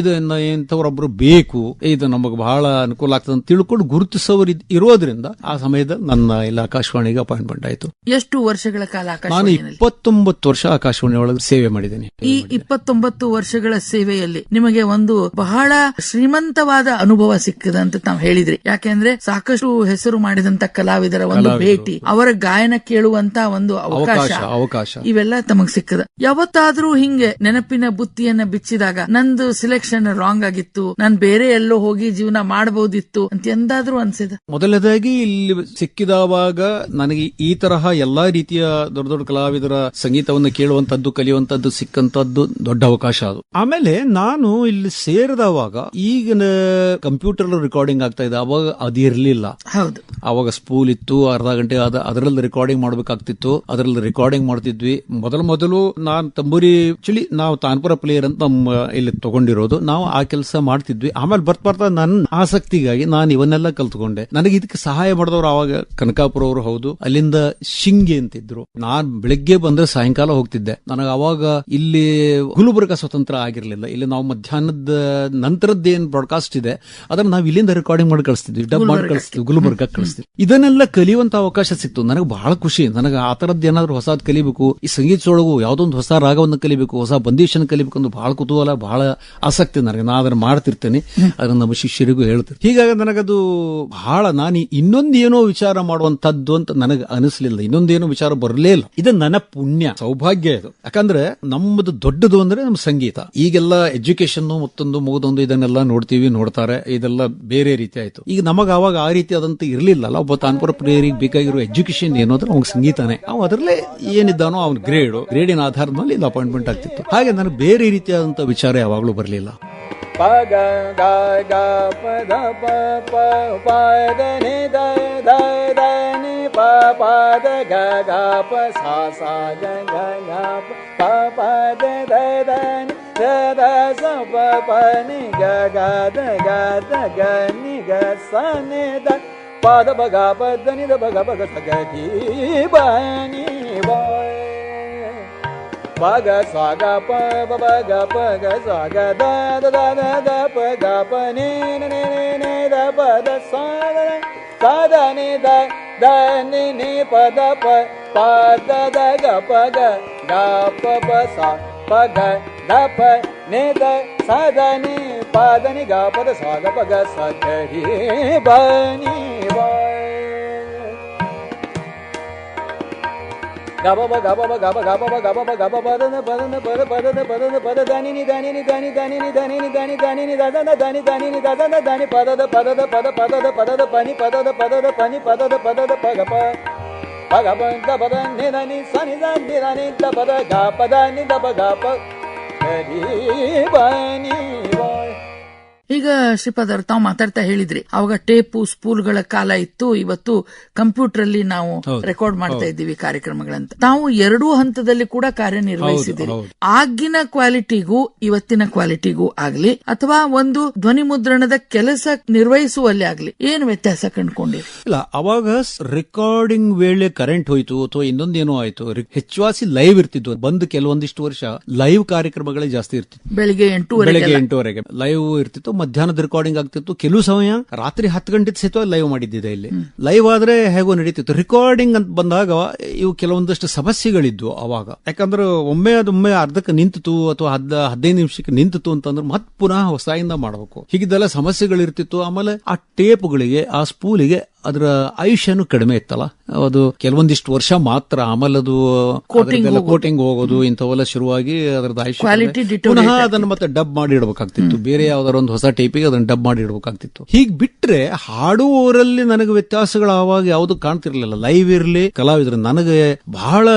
ಇದನ್ನ ಇಂಥವರೊಬ್ರು ಬೇಕು, ಇದು ನಮಗೆ ಬಹಳ ಅನುಕೂಲ ಆಗ್ತದೆ ಅಂತ ತಿಳ್ಕೊಂಡು ಗುರುತಿಸೋರು ಇರೋದ್ರಿಂದ ಆ ಸಮಯದಲ್ಲಿ ನನ್ನ ಎಲ್ಲ ಆಕಾಶವಾಣಿಗೆ ಅಪಾಯಿಂಟ್ಮೆಂಟ್ ಆಯ್ತು. ಎಷ್ಟು ವರ್ಷಗಳ ಕಾಲ? ನಾನು 29 ವರ್ಷ ಆಕಾಶವಾಣಿ ಒಳಗೆ ಸೇವೆ ಮಾಡಿದ್ದೇನೆ. ಈ 29 ವರ್ಷಗಳ ಸೇವೆಯಲ್ಲಿ ನಿಮಗೆ ಒಂದು ಬಹಳ ಶ್ರೀಮಂತವಾದ ಅನುಭವ ಸಿಕ್ಕದ ಅಂತ ತಾವು ಹೇಳಿದ್ರಿ. ಯಾಕೆಂದ್ರೆ ಸಾಕಷ್ಟು ಹೆಸರು ಮಾಡಿದಂತ ಕಲಾವಿದರ ಒಂದು ಭೇಟಿ, ಅವರ ಗಾಯನ ಕೇಳುವಂತ ಒಂದು ಅವಕಾಶ ಇವೆಲ್ಲ ತಮಗ್ ಸಿಕ್ಕದ. ಯಾವತ್ತಾದ್ರೂ ಹಿಂಗೆ ನೆನಪಿನ ಬುತ್ತಿಯನ್ನ ಬಿಚ್ಚಿದಾಗ ನಂದು ಸಿಲೆಕ್ಷನ್ ರಾಂಗ್ ಆಗಿತ್ತು, ನಾನ್ ಬೇರೆ ಎಲ್ಲೋ ಹೋಗಿ ಜೀವನ ಮಾಡಬಹುದಿತ್ತು ಅಂತ ಎಂದಾದ್ರೂ ಅನ್ಸಿದ? ಮೊದಲನೇದಾಗಿ ಇಲ್ಲಿ ಸಿಕ್ಕಿದವಾಗ ನನಗೆ ಈ ತರಹ ಎಲ್ಲಾ ರೀತಿಯ ದೊಡ್ಡ ದೊಡ್ಡ ಕಲಾವಿದರ ಸಂಗೀತವನ್ನು ಕೇಳುವಂತದ್ದು, ಕಲಿಯುವಂತದ್ದು ಸಿಕ್ಕಂತದ್ದು ದೊಡ್ಡ ಅವಕಾಶ ಅದು. ಆಮೇಲೆ ನಾನು ಇಲ್ಲಿ ಸೇರಿದವಾಗ ಈಗಿನ ಕಂಪ್ಯೂಟರ್ ರೆಕಾರ್ಡಿಂಗ್ ಆಗ್ತಾ ಇದೆ, ಅವಾಗ ಅದು ಇರ್ಲಿಲ್ಲ. ಹೌದು, ಅವಾಗ ಸ್ಪೂಲ್ ಇತ್ತು, ಅರ್ಧ ಗಂಟೆ ಅದರಲ್ಲಿ ರೆಕಾರ್ಡಿಂಗ್ ಮಾಡ್ಬೇಕಾಗ್ತಿತ್ತು, ಅದರಲ್ಲಿ ರೆಕಾರ್ಡಿಂಗ್ ಮಾಡ್ತಿದ್ವಿ. ಮೊದಲು ನಾನು ತಂಬೂರಿ ನಾವು ತಾನ್ಪುರ ಪ್ಲೇಯರ್ ಅಂತ ನಮ್ಮ ಇಲ್ಲಿ ತಗೊಂಡಿರೋದು, ನಾವು ಆ ಕೆಲಸ ಮಾಡ್ತಿದ್ವಿ. ಆಮೇಲೆ ಬರ್ತಾ ನನ್ನ ಆಸಕ್ತಿಗಾಗಿ ನಾನು ಇವನ್ನೆಲ್ಲ ಕಲ್ತ್ಕೊಂಡೆ. ನನಗೆ ಇದಕ್ಕೆ ಸಹಾಯ ಮಾಡಿದವರು ಅವಾಗ ಕನಕಾಪುರ ಅವರು, ಹೌದು, ಅಲ್ಲಿಂದ ಶಿಂಗೆ ಅಂತಿದ್ರು. ನಾನ್ ಬೆಳಿಗ್ಗೆ ಬಂದ್ರೆ ಸಾಯಂಕಾಲ ಹೋಗ್ತಿದ್ದೆ. ನನಗೆ ಅವಾಗ ಇಲ್ಲಿ ಗುಲ್ಬರ್ಗ ಸ್ವತಂತ್ರ ಆಗಿರ್ಲಿಲ್ಲ. ಇಲ್ಲಿ ನಾವು ಮಧ್ಯಾಹ್ನದ ನಂತರದ್ದೇನ್ ಬ್ರಾಡ್ಕಾಸ್ಟ್ ಇದೆ ಅದನ್ನ ನಾವು ಇಲ್ಲಿಂದ ರೆಕಾರ್ಡಿಂಗ್ ಮಾಡಿ ಕಳಿಸ್ತಿದ್ವಿ, ಡಬ್ ಮಾಡಿ ಕಳಿಸ್ತೀವಿ, ಗುಲ್ಬರ್ಗ ಕಳಿಸ್ತೀವಿ. ಇದನ್ನೆಲ್ಲ ಕಲಿಯುವಂತ ಅವಕಾಶ ಸಿಕ್ತು. ನನಗೆ ಬಹಳ ಖುಷಿ. ನನಗೆ ಆ ತರದ್ದು ಏನಾದ್ರು ಹೊಸದ್ ಕಲಿಬೇಕು, ಈ ಸಂಗೀತದೊಳಗು ಯಾವ್ದೊಂದು ಹೊಸ ರಾಗವನ್ನು ಕಲಿಬೇಕು, ಹೊಸ ಬಂದೀಶನ್ ಕಲಿಬೇಕು ಅಂತ ಬಹಳ ಕುತೂಹಲ, ಬಹಳ ಆಸಕ್ತಿ ನನಗೆ. ನಾ ಅದನ್ನ ಮಾಡ್ತಿರ್ತೇನೆ, ಅದನ್ನ ನಮ್ಮ ಶಿಷ್ಯರಿಗೂ ಹೇಳ್ತೇನೆ. ಹೀಗಾಗಿ ನನಗದು ಬಹಳ, ನಾನು ಇನ್ನೊಂದೇನೋ ವಿಚಾರ ಮಾಡುವಂತದ್ದು ಅಂತ ನನಗೆ ಅನಿಸ್ಲಿಲ್ಲ, ಇನ್ನೊಂದೇನೋ ವಿಚಾರ ಬರಲೇ ಇಲ್ಲ. ಇದು ನನ್ನ ಪುಣ್ಯ, ಸೌಭಾಗ್ಯ ಇದು. ಯಾಕಂದ್ರೆ ನಮ್ಮದು ದೊಡ್ಡದು ಅಂದ್ರೆ ನಮ್ಮ ಸಂಗೀತ. ಈಗೆಲ್ಲ ಎಜುಕೇಶನ್ ಮತ್ತೊಂದು ಮುಗಿದೊಂದು ಇದನ್ನೆಲ್ಲ ನೋಡ್ತಾರೆ, ಇದೆಲ್ಲ ಬೇರೆ ರೀತಿ ಆಯ್ತು. ಈಗ ನಮಗ ಅವಾಗ ಆ ರೀತಿ ಅದಂತ ಇರ್ಲಿಲ್ಲ. ಒಬ್ಬ ತಾನ್ಪುರ ಪ್ಲೇಯರಿಗೆ ಬೇಕಾಗಿರೋ ಎಜುಕೇಶನ್ ಏನೋದ್ರೆ ಅವ್ನ ಸಂಗೀತನೇ, ಅವ್ ಅದರಲ್ಲೇ ಏನಿದ್ದಾನೋ ಅವ್ನ ಗ್ರೇಡಿನ ಆಧಾರದ ಮೇಲೆ ಇದು ಅಪಾಯಿಂಟ್ಮೆಂಟ್ ಆಗ್ತಿತ್ತು. ಹಾಗೆ ನನಗೆ ಬೇರೆ ರೀತಿಯಾದಂತ ವಿಚಾರ ಯಾವಾಗ್ಲೂ ಬರಲಿಲ್ಲ. ಪಗ ಗ ಗ ಪದ ಪ ಪ ಪದ ನಿ ದ ದ ದ ನಿ ಪ ಪದ ಗ ಗ ಪ ಸಾ ಸಾ ಗ ಗ ಗ ಪ ಪದ ದ ದ ನಿ ದ ದ ಸ ಪ ಪ ನಿ ಗ ಗ ದ ಗ ದ ಗ ನಿ ಗ ಸ ನಿ ದ ಪದ ಬ ಗ ಪ ದ ನಿ ದ ಬ ಗ ಸ ಗ ಧಿ ಬ ನಿ ಬ ಪಗ ಸ್ವಾಗ ಪ ಬ ಗ ಪ ಗ ಸ್ವಾಗ ದ ದ ದ ದ ದ ಪ ಗ ಪ ನಿ ನಿ ನಿ ದ ಪ ದ ಸಾ ದ ನಿ ದ ದ ನಿ ನಿ ಪ ದ ಪ ಪ ದ ದ ಗ ಪ ಗ ಗ ಪ ಪ ಸಾ ಪ ಗ ದ ಪ ನಿ ದ ಸಾ ದ ನಿ ಪ ದ ನಿ ಗ ಪ ದ ಸಾ ಗ ಪ ಗ ಸ ಗ ರಿ ಬ ನಿ ಬ ಗಬ ಗಬ ಗಬ ಗಬ ಗಬ ಗಬ ಪದನ ಪದನ ಪದ ಪದನ ಪದನ ಪದ ದಾನಿ ನಿ ದಾನಿ ನಿ ದಾನಿ ದಾನಿ ನಿ ದಾನಿ ನಿ ದಾನಿ ದಾನಿ ನಿ ದಾದನ ದಾನಿ ದಾನಿ ನಿ ದಾದನ ದಾನಿ ಪದದ ಪದದ ಪದ ಪದದ ಪದದ ಪನಿ ಪದದ ಪದದ ಪನಿ ಪದದ ಪದದ ಪಗ ಪ ಪಗ ಪ ಪದ ನಿ ದಾನಿ ಸನಿ ದಾನಿ ದಾನಿ ದ ಪದ ಗ ಪದ ನಿ ದ ಪ ಗ ಪ ಹರಿ ಬನಿ ಬಾಯ್. ಈಗ ಶ್ರೀಪಾದರ್ ತಾವು ಮಾತಾಡ್ತಾ ಹೇಳಿದ್ರಿ ಅವಾಗ ಟೇಪು ಸ್ಪೂಲ್ಗಳ ಕಾಲ ಇತ್ತು, ಇವತ್ತು ಕಂಪ್ಯೂಟರ್ ಅಲ್ಲಿ ನಾವು ರೆಕಾರ್ಡ್ ಮಾಡ್ತಾ ಇದ್ದೀವಿ ಕಾರ್ಯಕ್ರಮಗಳಂತ. ತಾವು ಎರಡೂ ಹಂತದಲ್ಲಿ ಕೂಡ ಕಾರ್ಯನಿರ್ವಹಿಸಿದ್ದೀರಿ. ಆಗಿನ ಕ್ವಾಲಿಟಿಗೂ ಇವತ್ತಿನ ಕ್ವಾಲಿಟಿಗೂ ಆಗ್ಲಿ ಅಥವಾ ಒಂದು ಧ್ವನಿ ಮುದ್ರಣದ ಕೆಲಸ ನಿರ್ವಹಿಸುವಲ್ಲಿ ಆಗ್ಲಿ ಏನು ವ್ಯತ್ಯಾಸ ಕಂಡುಕೊಂಡಿರಿ? ಇಲ್ಲ, ಅವಾಗ ರೆಕಾರ್ಡಿಂಗ್ ವೇಳೆ ಕರೆಂಟ್ ಹೋಯ್ತು ಅಥವಾ ಇನ್ನೊಂದೇನೋ ಆಯ್ತು, ಹೆಚ್ಚುವಾಸಿ ಲೈವ್ ಇರ್ತಿದ್ವು. ಬಂದು ಕೆಲವೊಂದಿಷ್ಟು ವರ್ಷ ಲೈವ್ ಕಾರ್ಯಕ್ರಮಗಳೇ ಜಾಸ್ತಿ ಇರ್ತಿತ್ತು. ಬೆಳಿಗ್ಗೆ 8:00 ಲೈವ್ ಇರ್ತಿತ್ತು, ಮಧ್ಯಾಹ್ನದ ರೆಕಾರ್ಡಿಂಗ್ ಆಗ್ತಿತ್ತು. ಕೆಲವು ಸಮಯ ರಾತ್ರಿ 10 ಗಂಟೆ ಸಹಿತ ಲೈವ್ ಮಾಡಿದ್ದಿದೆ. ಇಲ್ಲಿ ಲೈವ್ ಆದ್ರೆ ಹೇಗೋ ನಡೀತಿತ್ತು. ರೆಕಾರ್ಡಿಂಗ್ ಅಂತ ಬಂದಾಗ ಇವು ಕೆಲವೊಂದಷ್ಟು ಸಮಸ್ಯೆಗಳಿದ್ವು ಅವಾಗ. ಯಾಕಂದ್ರೆ ಒಮ್ಮೆ ಅರ್ಧಕ್ಕೆ ನಿಂತಿತು ಅಥವಾ 15 ನಿಮಿಷಕ್ಕೆ ನಿಂತಿತು ಅಂತಂದ್ರೆ ಮತ್ತೆ ಪುನಃ ಹೊಸದಿಂದ ಮಾಡಬೇಕು. ಹೀಗಿದ್ದೆಲ್ಲ ಸಮಸ್ಯೆಗಳಿರ್ತಿತ್ತು. ಆಮೇಲೆ ಆ ಟೇಪ್ಗಳಿಗೆ, ಆ ಸ್ಪೂಲಿಗೆ ಅದರ ಆಯುಷ್ಯನು ಕಡಿಮೆ ಇತ್ತಲ್ಲ, ಅದು ಕೆಲವೊಂದಿಷ್ಟು ವರ್ಷ ಮಾತ್ರ. ಆಮೇಲೆ ಅದು ಕೋಟಿಂಗ್ ಹೋಗೋದು ಇಂಥವೆಲ್ಲ ಶುರುವಾಗಿ ಅದರದ ಆಯುಷ್ಯ ಪುನಃ ಅದನ್ನು ಮತ್ತೆ ಡಬ್ ಮಾಡಿ ಇಡಬೇಕಾಗ್ತಿತ್ತು. ಬೇರೆ ಯಾವ್ದಾರ ಒಂದು ಹೊಸ ಟೇಪಿಗೆ ಅದನ್ನು ಡಬ್ ಮಾಡಿ ಇಡಬೇಕಾಗ್ತಿತ್ತು. ಹೀಗ್ ಬಿಟ್ರೆ ಹಾಡುವವರಲ್ಲಿ ನನಗೆ ವ್ಯತ್ಯಾಸಗಳು ಆವಾಗ ಯಾವುದು ಕಾಣ್ತಿರ್ಲಿಲ್ಲ. ಲೈವ್ ಇರ್ಲಿ, ಕಲಾವಿದರು ನನಗೆ ಬಹಳ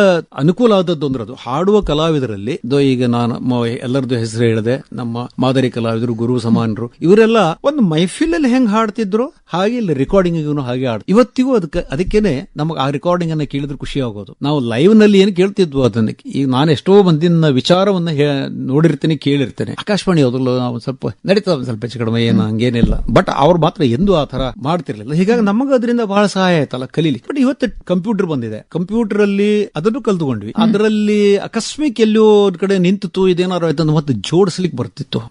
ಅನುಕೂಲ ಆದದ್ದು ಅಂದ್ರೆ ಅದು ಹಾಡುವ ಕಲಾವಿದರಲ್ಲಿ. ಈಗ ನಾನು ಎಲ್ಲರದ್ದು ಹೆಸರು ಹೇಳಿದೆ, ನಮ್ಮ ಮಾದರಿ ಕಲಾವಿದರು, ಗುರು ಸಮಾನರು, ಇವರೆಲ್ಲ ಒಂದು ಮೈಫಿಲಲ್ಲಿ ಹೆಂಗ್ ಹಾಡ್ತಿದ್ರು ಹಾಗೆ ಇಲ್ಲಿ ರೆಕಾರ್ಡಿಂಗ್ ಹಾಗೆ ಇವತ್ತಿಗೂ ಅದಕ್ಕೇನೆ ನಮಗೆ ಆ ರೆಕಾರ್ಡಿಂಗ್ ಅನ್ನ ಕೇಳಿದ್ರೆ ಖುಷಿ ಆಗೋದು. ನಾವು ಲೈವ್ ನಲ್ಲಿ ಏನು ಕೇಳ್ತಿದ್ವು ಅದನ್ನ ಈಗ ನಾನು ಎಷ್ಟೋ ಮಂದಿನ ವಿಚಾರವನ್ನ ನೋಡಿರ್ತೇನೆ, ಕೇಳಿರ್ತೇನೆ. ಆಕಾಶವಾಣಿ ಹೋದ್ರಲ್ಲ ನಾವು ಸ್ವಲ್ಪ ನಡೀತದ, ಸ್ವಲ್ಪ ಹೆಚ್ಚು ಕಡಿಮೆ, ಏನು ಹಂಗೇನಿಲ್ಲ. ಬಟ್ ಅವ್ರು ಮಾತ್ರ ಎಂದೂ ಆ ತರ ಮಾಡ್ತಿರ್ಲಿಲ್ಲ. ಹೀಗಾಗಿ ನಮಗೆ ಅದರಿಂದ ಬಹಳ ಸಹಾಯ ಆಯ್ತಲ್ಲ ಕಲೀಲಿ. ಬಟ್ ಇವತ್ತು ಕಂಪ್ಯೂಟರ್ ಬಂದಿದೆ, ಕಂಪ್ಯೂಟರ್ ಅಲ್ಲಿ ಅದನ್ನು ಕಲ್ತ್ಕೊಂಡ್ವಿ. ಅದರಲ್ಲಿ ಅಕಸ್ಮಿಕ್ ಎಲ್ಲೋ ಒಂದ್ ಕಡೆ ನಿಂತಿತ್ತು, ಇದೇನಾರು ಆಯ್ತು ಮತ್ತೆ ಜೋಡಿಸ್ಲಿಕ್ಕೆ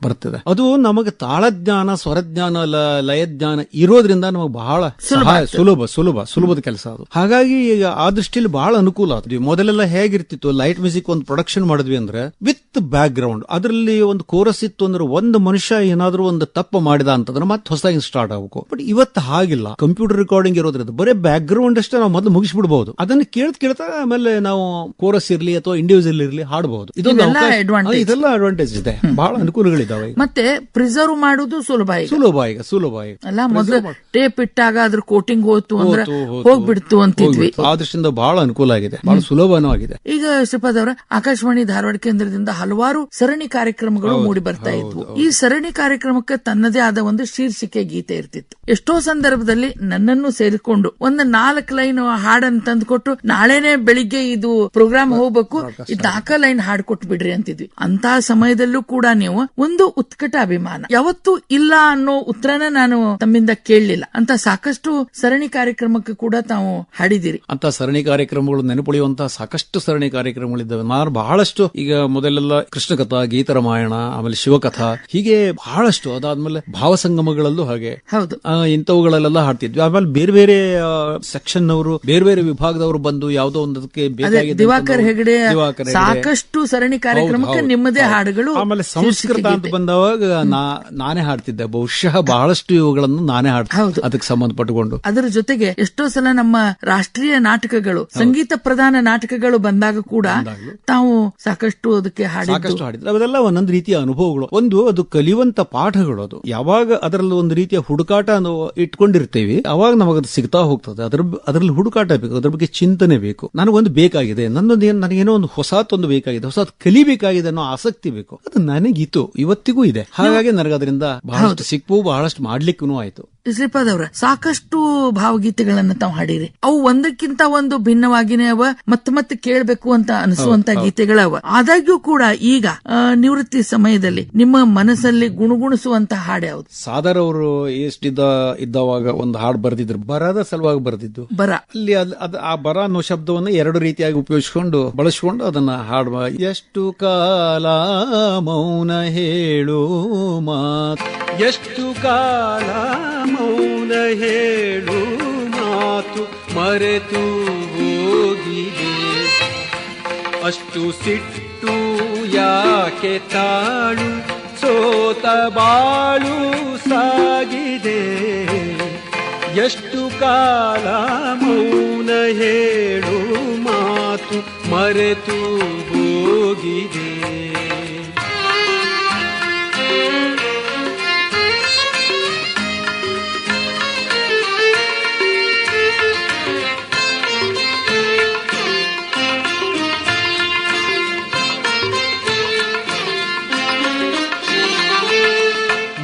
ಬರ್ತದೆ. ಅದು ನಮಗೆ ತಾಳಜ್ಞಾನ, ಸ್ವರಜ್ಞಾನ, ಲಯಜ್ಞಾನ ಇರೋದ್ರಿಂದ ಹಾಡೋದ್ರಿಂದ ನಮಗೆ ಬಹಳ ಸುಲಭದ ಕೆಲಸ ಅದು. ಹಾಗಾಗಿ ಈಗ ಆ ದೃಷ್ಟಿಯಲ್ಲಿ ಬಹಳ ಅನುಕೂಲ ಆದ್ವಿ. ಮೊದಲೆಲ್ಲ ಹೇಗಿರ್ತಿತ್ತು, ಲೈಟ್ ಮ್ಯೂಸಿಕ್ ಒಂದು ಪ್ರೊಡಕ್ಷನ್ ಮಾಡಿದ್ವಿ ಅಂದ್ರೆ ವಿತ್ ಬ್ಯಾಕ್ ಗ್ರೌಂಡ್, ಅದರಲ್ಲಿ ಒಂದು ಕೋರಸ್ ಇತ್ತು ಅಂದ್ರೆ ಒಂದು ಮನುಷ್ಯ ಏನಾದ್ರೂ ಒಂದು ತಪ್ಪು ಮಾಡಿದ ಅಂತಂದ್ರೆ ಮತ್ತೆ ಹೊಸದಾಗಿ ಸ್ಟಾರ್ಟ್ ಆಗಬೇಕು. ಬಟ್ ಇವತ್ತು ಹಾಗಿಲ್ಲ, ಕಂಪ್ಯೂಟರ್ ರೆಕಾರ್ಡಿಂಗ್ ಇರೋದ್ರಿಂದ ಬರೀ ಬ್ಯಾಕ್ ಗ್ರೌಂಡ್ ಅಷ್ಟೇ ನಾವು ಮೊದಲು ಮುಗಿಸ್ಬಿಡಬಹುದು. ಅದನ್ನ ಕೇಳ್ತಾ ಆಮೇಲೆ ನಾವು ಕೋರಸ್ ಇರ್ಲಿ ಅಥವಾ ಇಂಡಿವಿಜುವಲ್ ಇರ್ಲಿ ಹಾಡಬಹುದು. ಇದೆಲ್ಲ ಅಡ್ವಾಂಟೇಜ್ ಇದೆ, ಬಹಳ ಅನುಕೂಲಗಳಿದಾವೆ. ಮತ್ತೆ ಪ್ರಿಸರ್ವ್ ಮಾಡುದು ಸುಲಭ ಈಗ ಅಲ್ಲ. ಮೊದಲು ಟೇಪ್ ಇಟ್ಟಾಗ ಅದ್ರ ಕೋಟಿಂಗ್ ಹೋಯ್ತು ಅಂದ್ರೆ ಹೋಗ್ಬಿಡ್ತು ಅಂತಿದ್ವಿ. ಆ ದೃಷ್ಟಿಯಿಂದ ಬಹಳ ಅನುಕೂಲ ಆಗಿದೆ, ಬಹಳ ಸುಲಭನೂ ಆಗಿದೆ. ಈಗ ಶ್ರೀಪಾದ್ ಅವರ ಆಕಾಶವಾಣಿ ಧಾರವಾಡ ಕೇಂದ್ರದಿಂದ ಹಲವಾರು ಸರಣಿ ಕಾರ್ಯಕ್ರಮಗಳು ಮೂಡಿ ಬರ್ತಾ ಇದ್ವು. ಈ ಸರಣಿ ಕಾರ್ಯಕ್ರಮಕ್ಕೆ ತನ್ನದೇ ಆದ ಒಂದು ಶೀರ್ಷಿಕೆ ಗೀತೆ ಇರ್ತಿತ್ತು. ಎಷ್ಟೋ ಸಂದರ್ಭದಲ್ಲಿ ನನ್ನನ್ನು ಸೇರಿಕೊಂಡು ಒಂದು 4 ಲೈನ್ ಹಾಡನ್ನು ತಂದುಕೊಟ್ಟು ನಾಳೆನೆ ಬೆಳಿಗ್ಗೆ ಇದು ಪ್ರೋಗ್ರಾಮ್ ಹೋಗ್ಬೇಕು, ಇದು 4 ಲೈನ್ ಹಾಡ್ ಕೊಟ್ಟು ಬಿಡ್ರಿ ಅಂತಿದ್ವಿ. ಅಂತ ಸಮಯದಲ್ಲೂ ಕೂಡ ನೀವು ಒಂದು ಉತ್ಕಟ ಅಭಿಮಾನ, ಯಾವತ್ತೂ ಇಲ್ಲ ಅನ್ನೋ ಉತ್ತರನ ನಾನು ತಮ್ಮಿಂದ ಕೇಳಲಿಲ್ಲ. ಅಂತ ಸಾಕಷ್ಟು ಸರಣಿ ಕಾರ್ಯಕ್ರಮಕ್ಕೆ ಕೂಡ ತಾವು ಹಾಡಿದಿರಿ. ಅಂತ ಸರಣಿ ಕಾರ್ಯಕ್ರಮಗಳು ನೆನಪುಳಿಯುವಂತಹ ಸಾಕಷ್ಟು ಸರಣಿ ಕಾರ್ಯಕ್ರಮಗಳಿದ್ದಾವೆ. ನಾನು ಬಹಳಷ್ಟು ಈಗ ಮೊದಲೆಲ್ಲ ಕೃಷ್ಣ ಕಥಾ, ಗೀತರಾಮಾಯಣ, ಆಮೇಲೆ ಶಿವಕಥಾ, ಹೀಗೆ ಬಹಳಷ್ಟು. ಅದಾದ್ಮೇಲೆ ಭಾವಸಂಗಮಗಳಲ್ಲೂ ಹಾಗೆ ಹೌದು ಇಂಥವುಗಳಲ್ಲೆಲ್ಲ ಹಾಡ್ತಿದ್ವಿ. ಆಮೇಲೆ ಬೇರೆ ಬೇರೆ ಸೆಕ್ಷನ್ ಅವರು, ಬೇರೆ ಬೇರೆ ವಿಭಾಗದವರು ಬಂದು ಯಾವುದೋ ಒಂದಕ್ಕೆ ದಿವಾಕರ್ ಹೆಗಡೆ ಸಾಕಷ್ಟು ಸರಣಿ ಕಾರ್ಯಕ್ರಮಕ್ಕೆ ನಿಮ್ಮದೇ ಹಾಡುಗಳು. ಆಮೇಲೆ ಸಂಸ್ಕೃತ ಅಂತ ಬಂದವಾಗ ನಾನೇ ಹಾಡ್ತಿದ್ದೆ, ಬಹುಶಃ ಬಹಳಷ್ಟು ಇವುಗಳನ್ನು ನಾನೇ ಹಾಡ್ತಿದ್ದೆ ಅದಕ್ಕೆ ಸಂಬಂಧಪಟ್ಟುಕೊಂಡು. ಅದರ ಜೊತೆಗೆ ಎಷ್ಟೋ ಸಲ ನಮ್ಮ ರಾಷ್ಟ್ರೀಯ ನಾಟಕಗಳು, ಸಂಗೀತ ಪ್ರಧಾನ ನಾಟಕಗಳು ಬಂದಾಗ ಕೂಡ ತಾವು ಸಾಕಷ್ಟು ಅದಕ್ಕೆ ಹಾಡಿದ್ರೆ ಅದೆಲ್ಲ ಒಂದೊಂದು ರೀತಿಯ ಅನುಭವಗಳು. ಒಂದು ಅದು ಕಲಿಯುವಂತ ಪಾಠಗಳು. ಅದು ಯಾವಾಗ ಅದರಲ್ಲಿ ಒಂದು ರೀತಿಯ ಹುಡುಕಾಟ ಇಟ್ಕೊಂಡಿರ್ತೇವೆ ಅವಾಗ ನಮಗದು ಸಿಗ್ತಾ ಹೋಗ್ತದೆ. ಅದರಲ್ಲಿ ಹುಡುಕಾಟ ಬೇಕು, ಅದ್ರ ಬಗ್ಗೆ ಚಿಂತನೆ ಬೇಕು. ನನಗೊಂದು ಬೇಕಾಗಿದೆ, ನನಗೇನೋ ಒಂದು ಹೊಸತೊಂದು ಬೇಕಾಗಿದೆ, ಹೊಸತ್ ಕಲಿಬೇಕಾಗಿದೆ ಅನ್ನೋ ಆಸಕ್ತಿ ಬೇಕು. ಅದು ನನಗಿತ್ತು, ಇವತ್ತಿಗೂ ಇದೆ. ಹಾಗಾಗಿ ನನಗದರಿಂದ ಬಹಳಷ್ಟು ಸಿಕ್ಕು, ಬಹಳಷ್ಟು ಮಾಡ್ಲಿಕ್ಕೂ ಆಯ್ತು. ಶ್ರೀಪಾದ್ ಅವರ ಸಾಕಷ್ಟು ಭಾವಗೀತೆಗಳನ್ನ ತಾವು ಹಾಡಿರಿ. ಅವು ಒಂದಕ್ಕಿಂತ ಒಂದು ಭಿನ್ನವಾಗಿನೇ ಅವ, ಮತ್ತೆ ಕೇಳಬೇಕು ಅಂತ ಅನಿಸುವಂತ ಗೀತೆಗಳವ. ಆದಾಗ್ಯೂ ಕೂಡ ಈಗ ನಿವೃತ್ತಿ ಸಮಯದಲ್ಲಿ ನಿಮ್ಮ ಮನಸ್ಸಲ್ಲಿ ಗುಣಗುಣಿಸುವಂತ ಹಾಡು ಯಾವುದು? ಸಾದರ್ ಅವರು ಇದ್ದವಾಗ ಒಂದು ಹಾಡು ಬರೆದಿದ್ರು, ಬರದ ಸಲುವಾಗಿ ಬರೆದಿದ್ದು ಬರ. ಅಲ್ಲಿ ಆ ಬರ ಅನ್ನೋ ಶಬ್ದವನ್ನು 2 ರೀತಿಯಾಗಿ ಬಳಸಿಕೊಂಡು ಅದನ್ನ ಹಾಡುವ. ಎಷ್ಟು ಕಾಲ ಮೌನ ಹೇಳು ಮಾತು, ಎಷ್ಟು ಕಾಲ ಮೌನ ಹೇಳು ಮಾತು ಮರೆತು ಹೋಗಿದೆ, ಅಷ್ಟು ಸಿಟ್ಟು ಯಾಕೆ ತಾಳು, ಸೋತ ಬಾಳು ಸಾಗಿದೆ. ಎಷ್ಟು ಕಾಲ ಮೌನ ಹೇಳು ಮಾತು ಮರೆತು ಹೋಗಿದೆ.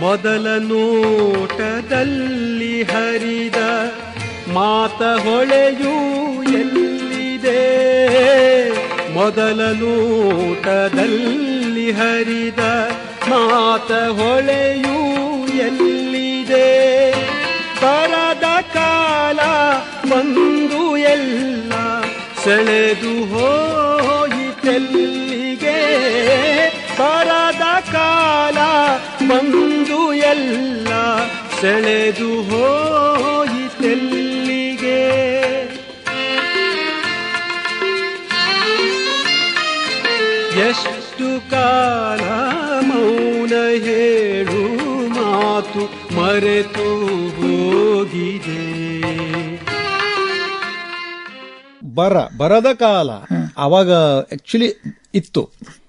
ಮೊದಲ ನೋಟದಲ್ಲಿ ಹರಿದ ಮಾತ ಹೊಳೆಯೂ ಎಲ್ಲಿದೆ, ಮೊದಲ ನೋಟದಲ್ಲಿ ಹರಿದ ಮಾತ ಹೊಳೆಯೂ ಎಲ್ಲಿದೆ. ಬರದ ಕಾಲ ಬಂದು ಎಲ್ಲ ಸೆಳೆದು ಹೋಯಿತೆಲ್ಲಿಗೆ, ಬರದ ಕಾಲ ಬಂದು ಎಲ್ಲ ಸೆಳೆದು ಹೋಯಿತೆಲ್ಲಿಗೆ. ಎಷ್ಟು ಕಾಲ ಮೌನ ಹೇಳು ಮಾತು ಮರೆತು ಹೋಗಿದೆ. ಬರದ ಕಾಲ ಅವಾಗ ಆಕ್ಚುಲಿ ಇತ್ತು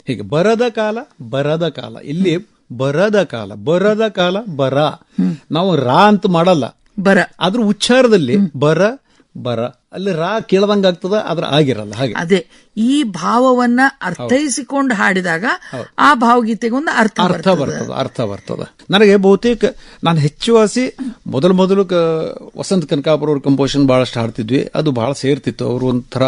ಹೀಗೆ, ಬರದ ಕಾಲ ಇಲ್ಲಿ ಬರದ ಕಾಲ ಬರ. ನಾವು ರಾ ಅಂತ ಮಾಡಲ್ಲ, ಬರ. ಆದ್ರೂ ಉಚ್ಚಾರದಲ್ಲಿ ಬರ ಅಲ್ಲಿ ರಾ ಕೇಳದಂಗ ಆಗ್ತದ, ಆದ್ರ ಆಗಿರಲ್ಲ. ಹಾಗೆ ಅದೇ ಈ ಭಾವವನ್ನ ಅರ್ಥೈಸಿಕೊಂಡು ಹಾಡಿದಾಗ ಆ ಭಾವಗೀತೆಗೊಂದು ಅರ್ಥ ಬರ್ತದ. ನನಗೆ ಬಹುತೇಕ ನಾನು ಹೆಚ್ಚುವಾಸಿ ಮೊದಲು ವಸಂತ ಕನಕಾಪುರ ಅವ್ರ ಕಂಪೋಸಿಷನ್ ಬಹಳಷ್ಟು ಹಾಡ್ತಿದ್ವಿ. ಅದು ಬಹಳ ಸೇರ್ತಿತ್ತು. ಅವರು ಒಂಥರ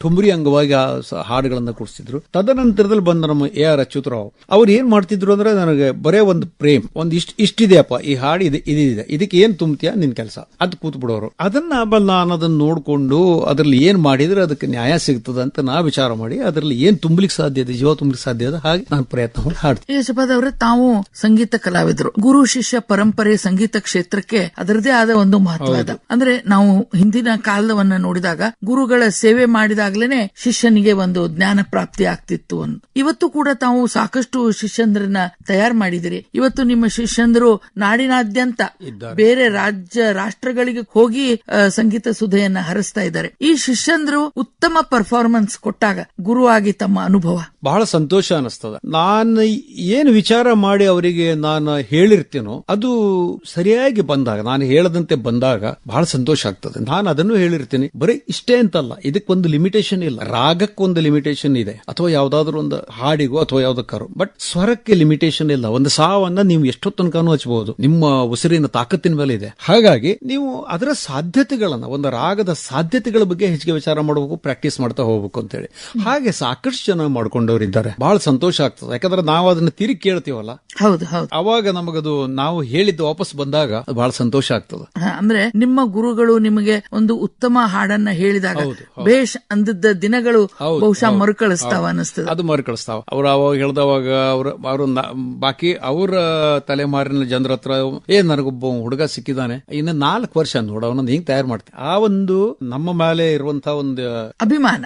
ಠುಮ್ರಿ ಅಂಗವಾಗಿ ಆ ಹಾಡುಗಳನ್ನ ಕೊಡಿಸ್ತಿದ್ರು. ತದನಂತರದಲ್ಲಿ ಬಂದ ನಮ್ಮ AR ಅಚ್ಯುತರಾವ್ ಅವ್ರು ಏನ್ ಮಾಡ್ತಿದ್ರು ಅಂದ್ರೆ, ನನಗೆ ಬರೇ ಒಂದು ಪ್ರೇಮ್, ಒಂದು ಇಷ್ಟಿದೆಯಪ್ಪ ಈ ಹಾಡು, ಇದಿದೆ, ಇದಕ್ಕೆ ಏನ್ ತುಂಬ್ತೀಯ ನಿನ್ ಕೆಲಸ, ಅದು ಕೂತ್ ಬಿಡೋರು. ಅದನ್ನ ನಾನು ಅದನ್ನ ನೋಡ್ಕೊಂಡು ತಗೊಂಡು ಅದರಲ್ಲಿ ಏನ್ ಮಾಡಿದ್ರೆ ಅದಕ್ಕೆ ನ್ಯಾಯ ಸಿಗ್ತದ ಅಂತ ನಾ ವಿಚಾರ ಮಾಡಿ ಅದರಲ್ಲಿ ಏನ್ ತುಂಬಲಿಕ್ಕೆ ಸಾಧ್ಯ ಇದೆ, ಜೀವ ತುಂಬಲಿಕ್ಕೆ ಸಾಧ್ಯ ಇದೆ, ಹಾಗೆ ನಾನು ಪ್ರಯತ್ನ ಮಾಡಿ ಹಾಡ್ತೀನಿ. ಈಗ ಶ್ರೀಪಾದ್ ಅವರೇ, ತಾವು ಸಂಗೀತ ಕಲಾವಿದರು, ಗುರು ಶಿಷ್ಯ ಪರಂಪರೆ ಸಂಗೀತ ಕ್ಷೇತ್ರಕ್ಕೆ ಅದರದೇ ಆದ ಒಂದು ಮಹತ್ವ ಇದೆ. ಅಂದ್ರೆ ನಾವು ಹಿಂದಿನ ಕಾಲವನ್ನ ನೋಡಿದಾಗ ಗುರುಗಳ ಸೇವೆ ಮಾಡಿದಾಗ್ಲೇನೆ ಶಿಷ್ಯನಿಗೆ ಒಂದು ಜ್ಞಾನ ಪ್ರಾಪ್ತಿ ಆಗ್ತಿತ್ತು ಅಂತ. ಇವತ್ತು ಕೂಡ ತಾವು ಸಾಕಷ್ಟು ಶಿಷ್ಯಂದ್ರನ್ನ ತಯಾರು ಮಾಡಿದಿರಿ. ಇವತ್ತು ನಿಮ್ಮ ಶಿಷ್ಯಂದರು ನಾಡಿನಾದ್ಯಂತ ಬೇರೆ ರಾಷ್ಟ್ರಗಳಿಗೆ ಹೋಗಿ ಸಂಗೀತ ಸುಧೆಯನ್ನ ಹರಿಸ್ತಾ ಇದ್ದಾರೆ. ಈ ಶಿಷ್ಯಂದ್ರು ಉತ್ತಮ ಪರ್ಫಾರ್ಮೆನ್ಸ್ ಕೊಟ್ಟಾಗ ಗುರುವಾಗಿ ತಮ್ಮ ಅನುಭವ ಬಹಳ ಸಂತೋಷ ಅನಿಸ್ತದ. ನಾನು ಏನು ವಿಚಾರ ಮಾಡಿ ಅವರಿಗೆ ನಾನು ಹೇಳಿರ್ತೀನೋ ಅದು ಸರಿಯಾಗಿ ಬಂದಾಗ, ನಾನು ಹೇಳದಂತೆ ಬಂದಾಗ ಬಹಳ ಸಂತೋಷ ಆಗ್ತದೆ. ನಾನು ಅದನ್ನು ಹೇಳಿರ್ತೀನಿ. ಬರೀ ಇಷ್ಟೇ ಅಂತಲ್ಲ, ಇದಕ್ಕೊಂದು ಲಿಮಿಟೇಷನ್ ಇಲ್ಲ. ರಾಗಕ್ಕೊಂದು ಲಿಮಿಟೇಷನ್ ಇದೆ, ಅಥವಾ ಯಾವ್ದಾದ್ರು ಒಂದು ಹಾಡಿಗೋ ಅಥವಾ ಯಾವ್ದಕ್ಕಾರು. ಬಟ್ ಸ್ವರಕ್ಕೆ ಲಿಮಿಟೇಷನ್ ಇಲ್ಲ. ಒಂದು ಸಾವನ್ನ ನೀವು ಎಷ್ಟೋ ತನಕನೂ ಹಚ್ಚಬಹುದು, ನಿಮ್ಮ ಉಸಿರಿನ ತಾಕತ್ತಿನ ಮೇಲೆ ಇದೆ. ಹಾಗಾಗಿ ನೀವು ಅದರ ಸಾಧ್ಯತೆಗಳನ್ನ, ಒಂದು ರಾಗದ ಸಾಧ್ಯತೆಗಳ ಬಗ್ಗೆ ಹೆಚ್ಚಿಗೆ ವಿಚಾರ ಮಾಡಬೇಕು, ಪ್ರಾಕ್ಟೀಸ್ ಮಾಡ್ತಾ ಹೋಗ್ಬೇಕು ಅಂತೇಳಿ. ಹಾಗೆ ಸಾಕಷ್ಟು ಜನ ಮಾಡ್ಕೊಂಡವರಿದ್ದಾರೆ. ಬಹಳ ಸಂತೋಷ ಆಗ್ತದೆ. ಯಾಕಂದ್ರೆ ನಾವು ಅದನ್ನ ತಿರುಗಿ ಕೇಳ್ತೀವಲ್ಲ, ಹೌದು ಹೌದು, ಅವಾಗ ನಮಗದು ನಾವು ಹೇಳಿದ್ದು ವಾಪಸ್ ಬಂದಾಗ ಬಹಳ ಸಂತೋಷ ಆಗ್ತದೆ. ಅಂದ್ರೆ ನಿಮ್ಮ ಗುರುಗಳು ನಿಮಗೆ ಒಂದು ಉತ್ತಮ ಹಾಡನ್ನ ಹೇಳಿದಾಗ ಬೇಷ್ ಅಂದದ್ದ ದಿನಗಳು ಬಹುಶಃ ಮರುಕಳಿಸ್ತಾವ ಅನಿಸ್ತದೆ. ಅದು ಮರುಕಳಿಸ್ತಾವ. ಅವ್ರು ಅವಾಗ ಹೇಳ್ದವಾಗ ಅವರು ಬಾಕಿ ಅವರ ತಲೆಮಾರಿನ ಜನರ ಹತ್ರ ನನಗೊಬ್ಬ ಹುಡುಗ ಸಿಕ್ಕಿದಾನೆ, ಇನ್ನು 4 ವರ್ಷ ನೋಡ ಅವನೊಂದು ಹಿಂಗ್ ತಯಾರು ಮಾಡ್ತೀನಿ. ಆ ಒಂದು ನಮ್ಮ ಮೇಲೆ ಇರುವಂತಹ ಒಂದು ಅಭಿಮಾನ,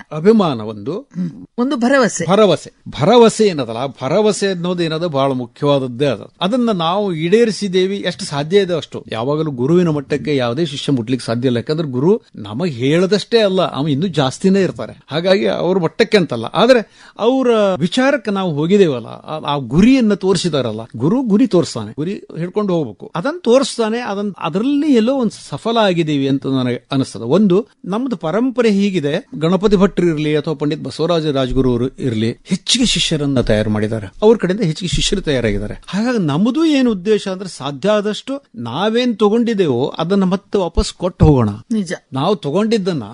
ಒಂದು ಭರವಸೆ ಏನದಲ್ಲ, ಭರವಸೆ ಅನ್ನೋದು ಏನದ ಬಹಳ ಮುಖ್ಯವಾದದ್ದೇ ಅದ. ಅದನ್ನ ನಾವು ಈಡೇರಿಸಿದೇವಿ ಎಷ್ಟು ಸಾಧ್ಯ ಇದೆ ಅಷ್ಟು. ಯಾವಾಗಲೂ ಗುರುವಿನ ಮಟ್ಟಕ್ಕೆ ಯಾವುದೇ ಶಿಷ್ಯ ಮುಟ್ಲಿಕ್ಕೆ ಸಾಧ್ಯ ಇಲ್ಲ. ಯಾಕಂದ್ರೆ ಗುರು ನಮಗೆ ಹೇಳದಷ್ಟೇ ಅಲ್ಲ, ಅವ ಇನ್ನೂ ಜಾಸ್ತಿನೇ ಇರ್ತಾರೆ. ಹಾಗಾಗಿ ಅವ್ರ ಮಟ್ಟಕ್ಕೆ ಅಂತಲ್ಲ, ಆದ್ರೆ ಅವರ ವಿಚಾರಕ್ಕೆ ನಾವು ಹೋಗಿದ್ದೇವಲ್ಲ, ಆ ಗುರಿಯನ್ನ ತೋರಿಸಿದಾರಲ್ಲ, ಗುರಿ ತೋರಿಸ್ತಾನೆ, ಗುರಿ ಹಿಡ್ಕೊಂಡು ಹೋಗ್ಬೇಕು, ಅದನ್ನ ತೋರಿಸ್ತಾನೆ. ಅದರಲ್ಲಿ ಎಲ್ಲೋ ಒಂದು ಸಫಲ ಆಗಿದ್ದೀವಿ ಅಂತ ನನಗೆ ಅನಿಸ್ತದೆ. ಒಂದು ನಮ್ದು ಪರಂಪರೆ ಹೀಗಿದೆ. ಗಣಪತಿ ಭಟ್ರು ಇರಲಿ ಅಥವಾ ಪಂಡಿತ್ ಬಸವರಾಜ ರಾಜಗುರು ಅವರು ಇರಲಿ, ಹೆಚ್ಚಿಗೆ ಶಿಷ್ಯರನ್ನ ತಯಾರು ಮಾಡಿದ್ದಾರೆ. ಅವ್ರ ಕಡೆಯಿಂದ ಹೆಚ್ಚಿಗೆ ಶಿಷ್ಯರು ತಯಾರಾಗಿದ್ದಾರೆ. ಹಾಗಾಗಿ ನಮ್ಮದು ಏನು ಉದ್ದೇಶ ಅಂದ್ರೆ ಸಾಧ್ಯ ಆದಷ್ಟು ನಾವೇನ್ ತಗೊಂಡಿದ್ದೇವೋ ಅದನ್ನ ಮತ್ತೆ ವಾಪಸ್ ಕೊಟ್ಟು ಹೋಗೋಣ. ನಿಜ, ನಾವು ತಗೊಂಡಿದ್ದನ್ನ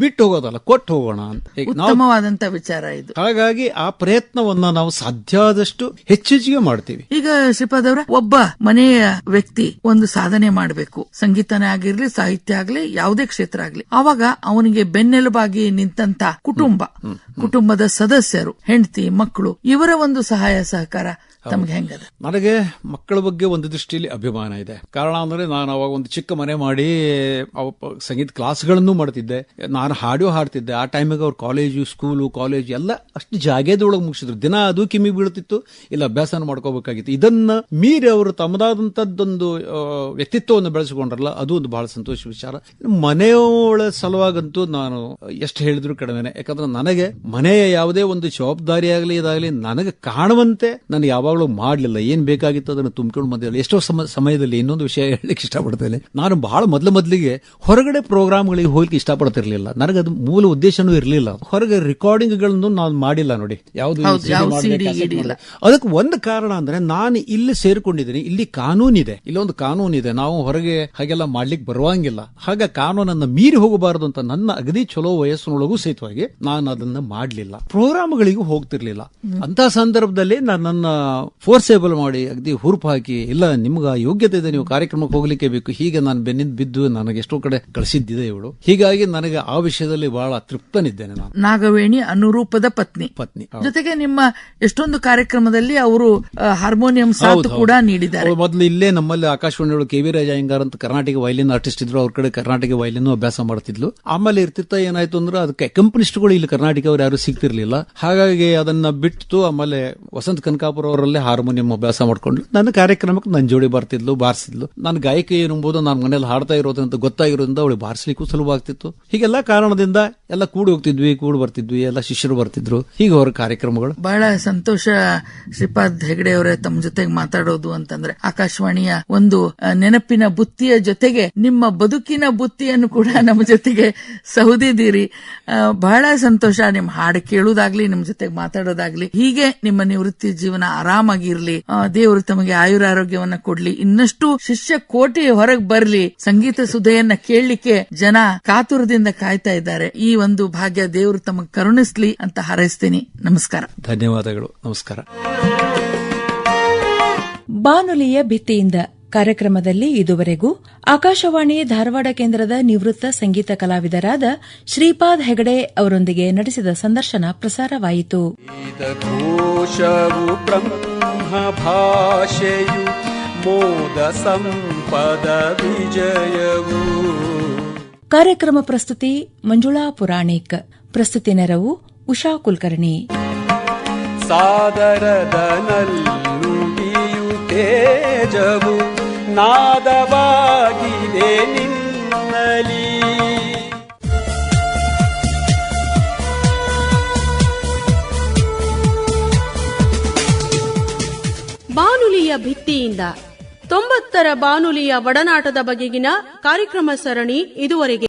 ಬಿಟ್ಟು ಹೋಗೋದಲ್ಲ, ಕೊಟ್ಟು ಹೋಗೋಣ ಅಂತ ಉತ್ತಮವಾದಂತ ವಿಚಾರ ಇದು. ಹಾಗಾಗಿ ಆ ಪ್ರಯತ್ನವನ್ನ ನಾವು ಸಾಧ್ಯ ಆದಷ್ಟು ಹೆಚ್ಚೆಚ್ಚಿಗೆ ಮಾಡ್ತೀವಿ. ಈಗ ಶ್ರೀಪಾದ್ ಅವರ, ಒಬ್ಬ ಮನೆಯ ವ್ಯಕ್ತಿ ಒಂದು ಸಾಧನೆ ಮಾಡಬೇಕು, ಸಂಗೀತನೇ ಆಗಿರ್ಲಿ, ಸಾಹಿತ್ಯ ಆಗ್ಲಿ, ಯಾವುದೇ ಕ್ಷೇತ್ರ ಆಗ್ಲಿ, ಆವಾಗ ಅವನಿಗೆ ಬೆನ್ನೆಲುಬಾಗಿ ನಿಂತಂತ ಕುಟುಂಬದ ಸದಸ್ಯರು, ಹೆಂಡತಿ, ಮಕ್ಕಳು, ಇವರ ಒಂದು ಸಹಾಯ ಸಹಕಾರ ತಮ್ಗೆ ಹೆಂಗದ? ನನಗೆ ಮಕ್ಕಳ ಬಗ್ಗೆ ಒಂದು ದೃಷ್ಟಿಯಲ್ಲಿ ಅಭಿಮಾನ ಇದೆ. ಕಾರಣ ಅಂದ್ರೆ ನಾನು ಅವಾಗ ಒಂದು ಚಿಕ್ಕ ಮನೆ ಮಾಡಿ ಸಂಗೀತ ಕ್ಲಾಸ್ಗಳನ್ನು ಮಾಡ್ತಿದ್ದೆ. ನಾನು ಹಾಡ್ತಿದ್ದೆ. ಆ ಟೈಮಿಗೆ ಅವ್ರ ಕಾಲೇಜು ಎಲ್ಲ ಅಷ್ಟು ಜಾಗದೊಳಗೆ ಮುಗಿಸಿದ್ರು. ದಿನ ಅದು ಕಿಮ್ಮಿ ಬೀಳ್ತಿತ್ತು, ಇಲ್ಲ ಅಭ್ಯಾಸ ಮಾಡ್ಕೋಬೇಕಾಗಿತ್ತು. ಇದನ್ನ ಮೀರಿ ಅವರು ತಮ್ಮದಾದಂತದ್ದೊಂದು ವ್ಯಕ್ತಿತ್ವವನ್ನು ಬೆಳೆಸಿಕೊಂಡ್ರಲ್ಲ, ಅದು ಒಂದು ಬಹಳ ಸಂತೋಷ ವಿಚಾರ. ಮನೆಯೊಳ ಸಲುವಾಗಂತೂ ನಾನು ಎಷ್ಟು ಹೇಳಿದ್ರು ಕಡಿಮೆನೆ. ಯಾಕಂದ್ರೆ ನನಗೆ ಮನೆಯ ಯಾವುದೇ ಒಂದು ಜವಾಬ್ದಾರಿ ಆಗಲಿ ಇದಾಗಲಿ ನನಗೆ ಕಾಣುವಂತೆ ನಾನು ಯಾವಾಗಲೂ ಮಾಡ್ಲಿಲ್ಲ. ಏನ್ ಬೇಕಾಗಿತ್ತು ಅದನ್ನು ತುಂಬಿಕೊಂಡು ಮಧ್ಯದಲ್ಲಿ ಎಷ್ಟೋ ಸಮಯದಲ್ಲಿ. ಇನ್ನೊಂದು ವಿಷಯ ಹೇಳಲಿಕ್ಕೆ ಇಷ್ಟಪಡ್ತೇನೆ, ನಾನು ಬಹಳ ಮೊದಲಿಗೆ ಹೊರಗಡೆ ಪ್ರೋಗ್ರಾಮ್ಗಳಿಗೆ ಹೋಗ್ಲಿಕ್ಕೆ ಇಷ್ಟಪಡ್ತಿರ್ಲಿಲ್ಲ. ನನಗದು ಮೂಲ ಉದ್ದೇಶನೂ ಇರಲಿಲ್ಲ. ಹೊರಗೆ ರೆಕಾರ್ಡಿಂಗ್ಗಳನ್ನು ನಾನು ಮಾಡಿಲ್ಲ ನೋಡಿ, ಯಾವ್ದು. ಅದಕ್ಕೆ ಒಂದು ಕಾರಣ ಅಂದ್ರೆ ನಾನು ಇಲ್ಲಿ ಸೇರ್ಕೊಂಡಿದ್ದೀನಿ, ಇಲ್ಲಿ ಕಾನೂನಿದೆ, ಇಲ್ಲೊಂದು ಕಾನೂನಿದೆ, ನಾವು ಹೊರಗೆ ಹಾಗೆಲ್ಲ ಮಾಡ್ಲಿಕ್ಕೆ ಬರುವಂಗಿಲ್ಲ. ಹಾಗೆ ಕಾನೂನನ್ನ ಮೀರಿ ಹೋಗಬಾರದು ಅಂತ ನನ್ನ ಅಗದಿ ಚಲೋ ವಯಸ್ಸಿನೊಳಗೂ ಸಹಿತವಾಗಿ ನಾನು ಅದನ್ನ ಮಾಡ್ಲಿಲ್ಲ. ಪ್ರೋಗ್ರಾಮ್ಗಳಿಗೂ ಹೋಗ್ತಿರ್ಲಿಲ್ಲ. ಅಂತ ಸಂದರ್ಭದಲ್ಲಿ ನನ್ನ ಫೋರ್ಸೇಬಲ್ ಮಾಡಿ ಅಗದಿ ಹುರುಪು ಹಾಕಿ, ಇಲ್ಲ ನಿಮ್ಗ ಯೋಗ್ಯತೆ ಇದೆ, ನೀವು ಕಾರ್ಯಕ್ರಮಕ್ಕೆ ಹೋಗ್ಲಿಕ್ಕೆ ಬೇಕು, ಹೀಗೆ ನಾನು ಬೆನ್ನಿಂದ ಬಿದ್ದು ನನಗೆ ಎಷ್ಟೋ ಕಡೆ ಕಳಿಸಿದ್ದಿದೆ ಇವಳು. ಹೀಗಾಗಿ ನನಗೆ ಆ ವಿಷಯದಲ್ಲಿ ಬಹಳ ತೃಪ್ತನಿದ್ದೇನೆ. ನಾನು ನಾಗವೇಣಿ ಅನುರೂಪದ ಪತ್ನಿ ಜೊತೆಗೆ ನಿಮ್ಮ ಎಷ್ಟೊಂದು ಕಾರ್ಯಕ್ರಮದಲ್ಲಿ ಅವರು ಹಾರ್ಮೋನಿಯಂ ಸಾಥ್ ಕೂಡ ನೀಡಿದ್ದಾರೆ. ಮೊದಲು ಇಲ್ಲೇ ನಮ್ಮಲ್ಲಿ ಆಕಾಶವಾಣಿಯೊಳಗೆ ಕೆ.ವಿ. ರಾಜ ಅಯ್ಯಂಗಾರ್ ಅಂತ ಕರ್ನಾಟಕ ವೈಲಿನ್ ಆರ್ಟಿಸ್ಟ್ ಇದ್ರು. ಅವ್ರ ಕಡೆ ಕರ್ನಾಟಕ ವೈಲಿನ್ ಅಭ್ಯಾಸ ಮಾಡ್ತಿದ್ಲು. ಆಮೇಲೆ ಇರ್ತಿತ್ತ ಏನಾಯ್ತು ಅಂದ್ರೆ ಅದಕ್ಕೆ ಕಂಪನಿಸ್ಟ್ಗಳು ಇಲ್ಲಿ ಕರ್ನಾಟಕ ಅವ್ರು ಯಾರು ಸಿಗ್ತಿರ್ಲಿಲ್ಲ. ಹಾಗಾಗಿ ಅದನ್ನ ಬಿಟ್ಟು ಆಮೇಲೆ ವಸಂತ ಕನಕಾಪುರ ಅವರಲ್ಲೇ ಹಾರ್ಮೋನಿಯಂ ಅಭ್ಯಾಸ ಮಾಡ್ಕೊಂಡ್ಲು. ನನ್ನ ಕಾರ್ಯಕ್ರಮಕ್ಕೆ ನನ್ನ ಜೋಡಿ ಬರ್ತಿದ್ಲು, ಬಾರಿಸಿದ್ಲು. ನಾನು ಗಾಯಕಿ ಏನುಂಬುದು ನಾನು ಮನೇಲಿ ಹಾಡ್ತಾ ಇರೋದಂತ ಗೊತ್ತಾಗಿರೋದ್ರಿಂದ ಅವಳು ಬಾರಿಸಲಿಕ್ಕೂ ಸುಲಭವಾಗ್ತಿತ್ತು. ಹೀಗೆಲ್ಲ ಕಾರಣದಿಂದ ಎಲ್ಲ ಕೂಡಿ ಬರ್ತಿದ್ವಿ, ಎಲ್ಲ ಶಿಷ್ಯರು ಬರ್ತಿದ್ರು. ಹೀಗೆ ಅವರ ಕಾರ್ಯಕ್ರಮಗಳು. ಬಹಳ ಸಂತೋಷ ಶ್ರೀಪಾದ್ ಹೆಗಡೆ ಅವರೇ ತಮ್ಮ ಜೊತೆಗೆ ಮಾತಾಡೋದು ಅಂತಂದ್ರೆ. ಆಕಾಶವಾಣಿಯ ಒಂದು ನೆನಪಿನ ಬುತ್ತಿಯ ಜೊತೆಗೆ ನಿಮ್ಮ ಬದುಕಿನ ಬುತ್ತಿಯನ್ನು ಕೂಡ ನಮ್ಮ ಜೊತೆಗೆ ಸೌದಿದ್ದೀರಿ. ಬಹಳ ಸಂತೋಷ. ನಿಮ್ಮ ಹಾಡು ಕೇಳುವುದಾಗ್ಲಿ, ನಿಮ್ಮ ಜೊತೆಗೆ ಮಾತಾಡೋದಾಗ್ಲಿ. ಹೀಗೆ ನಿಮ್ಮ ನಿವೃತ್ತಿ ಜೀವನ ಆರಾಮಾಗಿರ್ಲಿ, ದೇವರು ತಮಗೆ ಆಯುರಾರೋಗ್ಯವನ್ನ ಕೊಡ್ಲಿ, ಇನ್ನಷ್ಟು ಶಿಷ್ಯ ಕೋಟಿ ಹೊರಗೆ ಬರ್ಲಿ, ಸಂಗೀತ ಸುಧೆಯನ್ನ ಕೇಳಲಿಕ್ಕೆ ಜನ ಕಾತುರದಿಂದ ಕಾಯ್ತಾ ಇದ್ದಾರೆ. ಈ ಒಂದು ಭಾಗ್ಯ ದೇವರು ತಮಗೆ ಕರುಣಿಸ್ಲಿ ಅಂತ ಹಾರೈಸ್ತೀನಿ. ನಮಸ್ಕಾರ. ಧನ್ಯವಾದಗಳು. ನಮಸ್ಕಾರ. ಬಾನುಲಿಯ ಭಿತ್ತಿಯಿಂದ ಕಾರ್ಯಕ್ರಮದಲ್ಲಿ ಇದುವರೆಗೂ ಆಕಾಶವಾಣಿ ಧಾರವಾಡ ಕೇಂದ್ರದ ನಿವೃತ್ತ ಸಂಗೀತ ಕಲಾವಿದರಾದ ಶ್ರೀಪಾದ್ ಹೆಗಡೆ ಅವರೊಂದಿಗೆ ನಡೆಸಿದ ಸಂದರ್ಶನ ಪ್ರಸಾರವಾಯಿತು. ಘೋಷವು ಬ್ರಹ್ಮ ಭಾಷೆಯು ಮೋದ ಸಂಪದ ವಿಜಯವು. ಕಾರ್ಯಕ್ರಮ ಪ್ರಸ್ತುತಿ ಮಂಜುಳಾ ಪುರಾಣಿಕ್. ಪ್ರಸ್ತುತಿ ನೆರವು ಉಷಾ ಕುಲಕರ್ಣಿ. ಸಾದರದ ನಲ್ಲುಡಿಯು ತೇಜವು ನಾದವಾಗಿದೆ ನಿನ್ನಲಿ. ಬಾನುಲಿಯ ಭಿತ್ತಿಯಿಂದ 90ರ ಬಾನುಲಿಯ ಒಡನಾಟದ ಬಗೆಗಿನ ಕಾರ್ಯಕ್ರಮ ಸರಣಿ ಇದುವರೆಗೆ